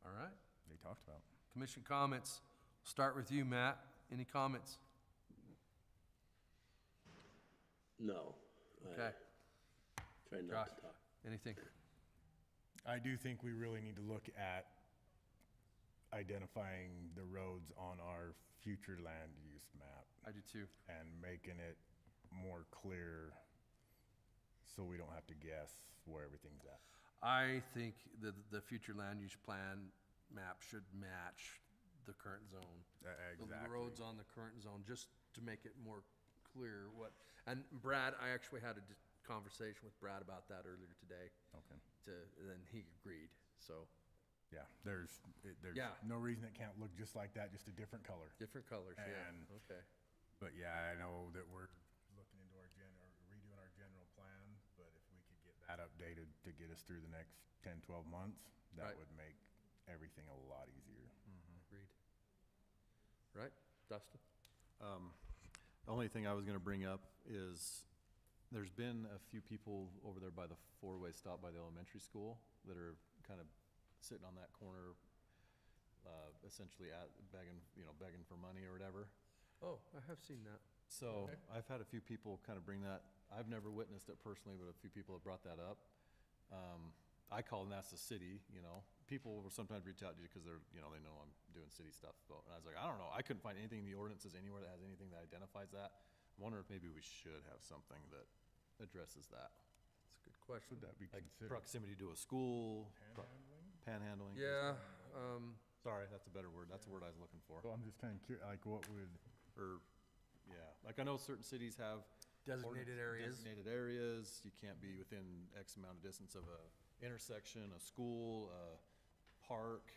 All right. they talked about. Commission comments. Start with you, Matt. Any comments? No. Okay. Try not Josh, to talk. anything? I do think we really need to look at identifying the roads on our future land use map I do too. and making it more clear so we don't have to guess where everything's at. I think the future land use plan map should match the current zone. The Exactly. roads on the current zone, just to make it more clear what, and Brad, I actually had a conversation with Brad about that earlier today. Okay. And he agreed, so. Yeah, there's Yeah. no reason it can't look just like that, just a different color. Different colors, yeah, And- okay. But yeah, I know that we're looking into our redoing our general plan, but if we could get that updated to get us through the next 10, 12 months, that Right. would make everything a lot easier. Agreed. Right, Dustin? The only thing I was gonna bring up is, there's been a few people over there by the four-way stop by the elementary school that are kind of sitting on that corner, essentially begging for money or whatever. Oh, I have seen that. So Okay. I've had a few people kind of bring that, I've never witnessed it personally, but a few people have brought that up. I call and ask the city, people will sometimes reach out to you because they're, they know I'm doing city stuff. So, and I was like, I don't know, I couldn't find anything in the ordinances anywhere that has anything that identifies that. I wonder if maybe we should have something that addresses that. That's a good question. Would that be Like considered? proximity to a school. Panhandling? Yeah, Sorry, that's a better word. That's the word I was looking for. Well, I'm just kind of curious, like what would, Or, yeah, like I know certain cities have. Designated areas. Designated areas, you can't be within X amount of distance of a intersection, a school, a park,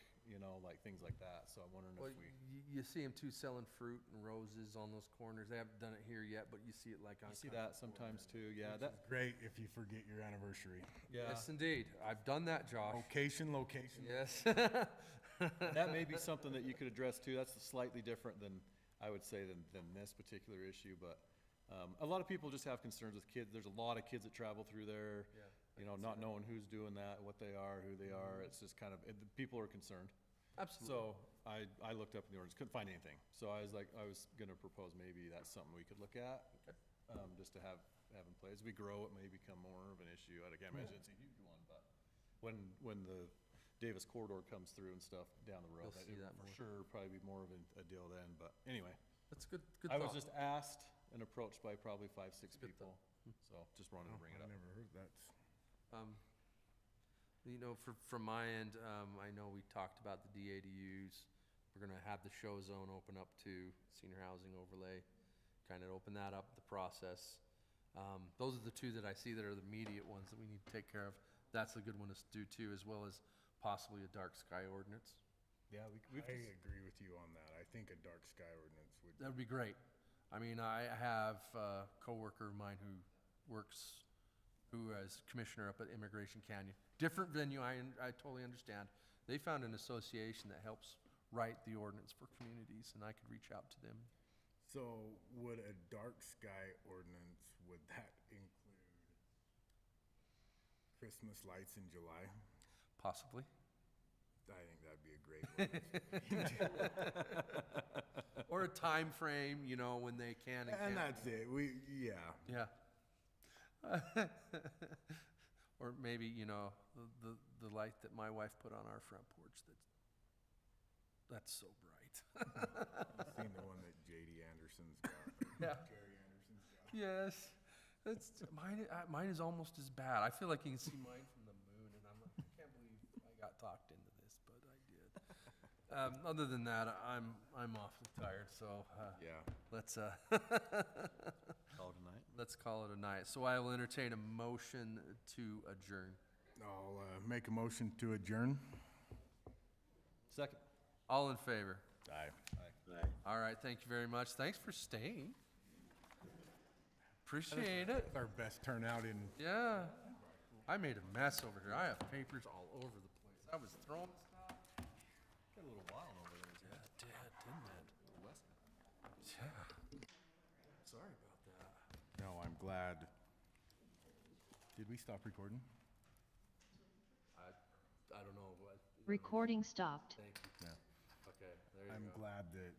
like things like that, so I'm wondering Well, if we. you see them too selling fruit and roses on those corners. They haven't done it here yet, but you see it like on. You see that sometimes too, yeah, which is great if you forget your anniversary. yeah, Yes, indeed. I've done that, Josh. Location. Yes. that may be something that you could address too, that's slightly different than, I would say, than this particular issue, but, a lot of people just have concerns with kids, there's a lot of kids that travel through there. Yeah, Not knowing who's doing that, what they are, who they are, it's just kind of, the people are concerned. Absolutely. So I looked up in the ordinance, couldn't find anything. So I was gonna propose maybe that's something we could look at. Okay. Just to have in place. As we grow, it may become more of an issue. I can't imagine it's a huge one, but when the Davis corridor comes through and stuff down the road, You'll see that for more. sure probably be more of a deal then, but anyway. That's good I was thought. just asked and approached by probably 5, 6 Good people, so just wanted to bring it I up. never heard that. From my end, I know we talked about the DADUs. We're gonna have the show zone open up to senior housing overlay, kind of open that up, the process. Those are the two that I see that are the immediate ones that we need to take care of. That's a good one to do too, as well as possibly a dark sky ordinance. Yeah, I agree with you on that. I think a dark sky ordinance would. That would be great. I mean, I have a coworker of mine who is commissioner up at Immigration Canyon. Different venue, I totally understand. They found an association that helps write the ordinance for communities, and I could reach out to them. So would a dark sky ordinance, would that include Christmas lights in July? Possibly. I think that'd be a great ordinance. Or a time frame, when they can and And can't. that's it. Yeah. Yeah. Or maybe, the light that my wife put on our front porch that's so bright. I've seen the one that J.D. Anderson's got. Yeah. Jerry Anderson's got. Yes. Mine is almost as bad. I feel like you can see mine from the moon, and I'm like, I can't talked into this, but I did. Other than that, I'm awfully tired, so, Yeah. let's, Call it a night. let's call it a night. So I will entertain a motion to adjourn. I'll make a motion to adjourn. Second. All in favor? Aye. All right, thank you very much. Thanks for staying. Appreciate it. Our best turnout in, Yeah. I made a mess over here. I have papers all over the place. I was throwing stuff. Got a little wild over there. Yeah, it did, didn't it? Yeah. Sorry about that. no, I'm glad. Did we stop recording? I don't know what. Recording stopped. Thank you. Yeah. Okay, there you go. I'm glad that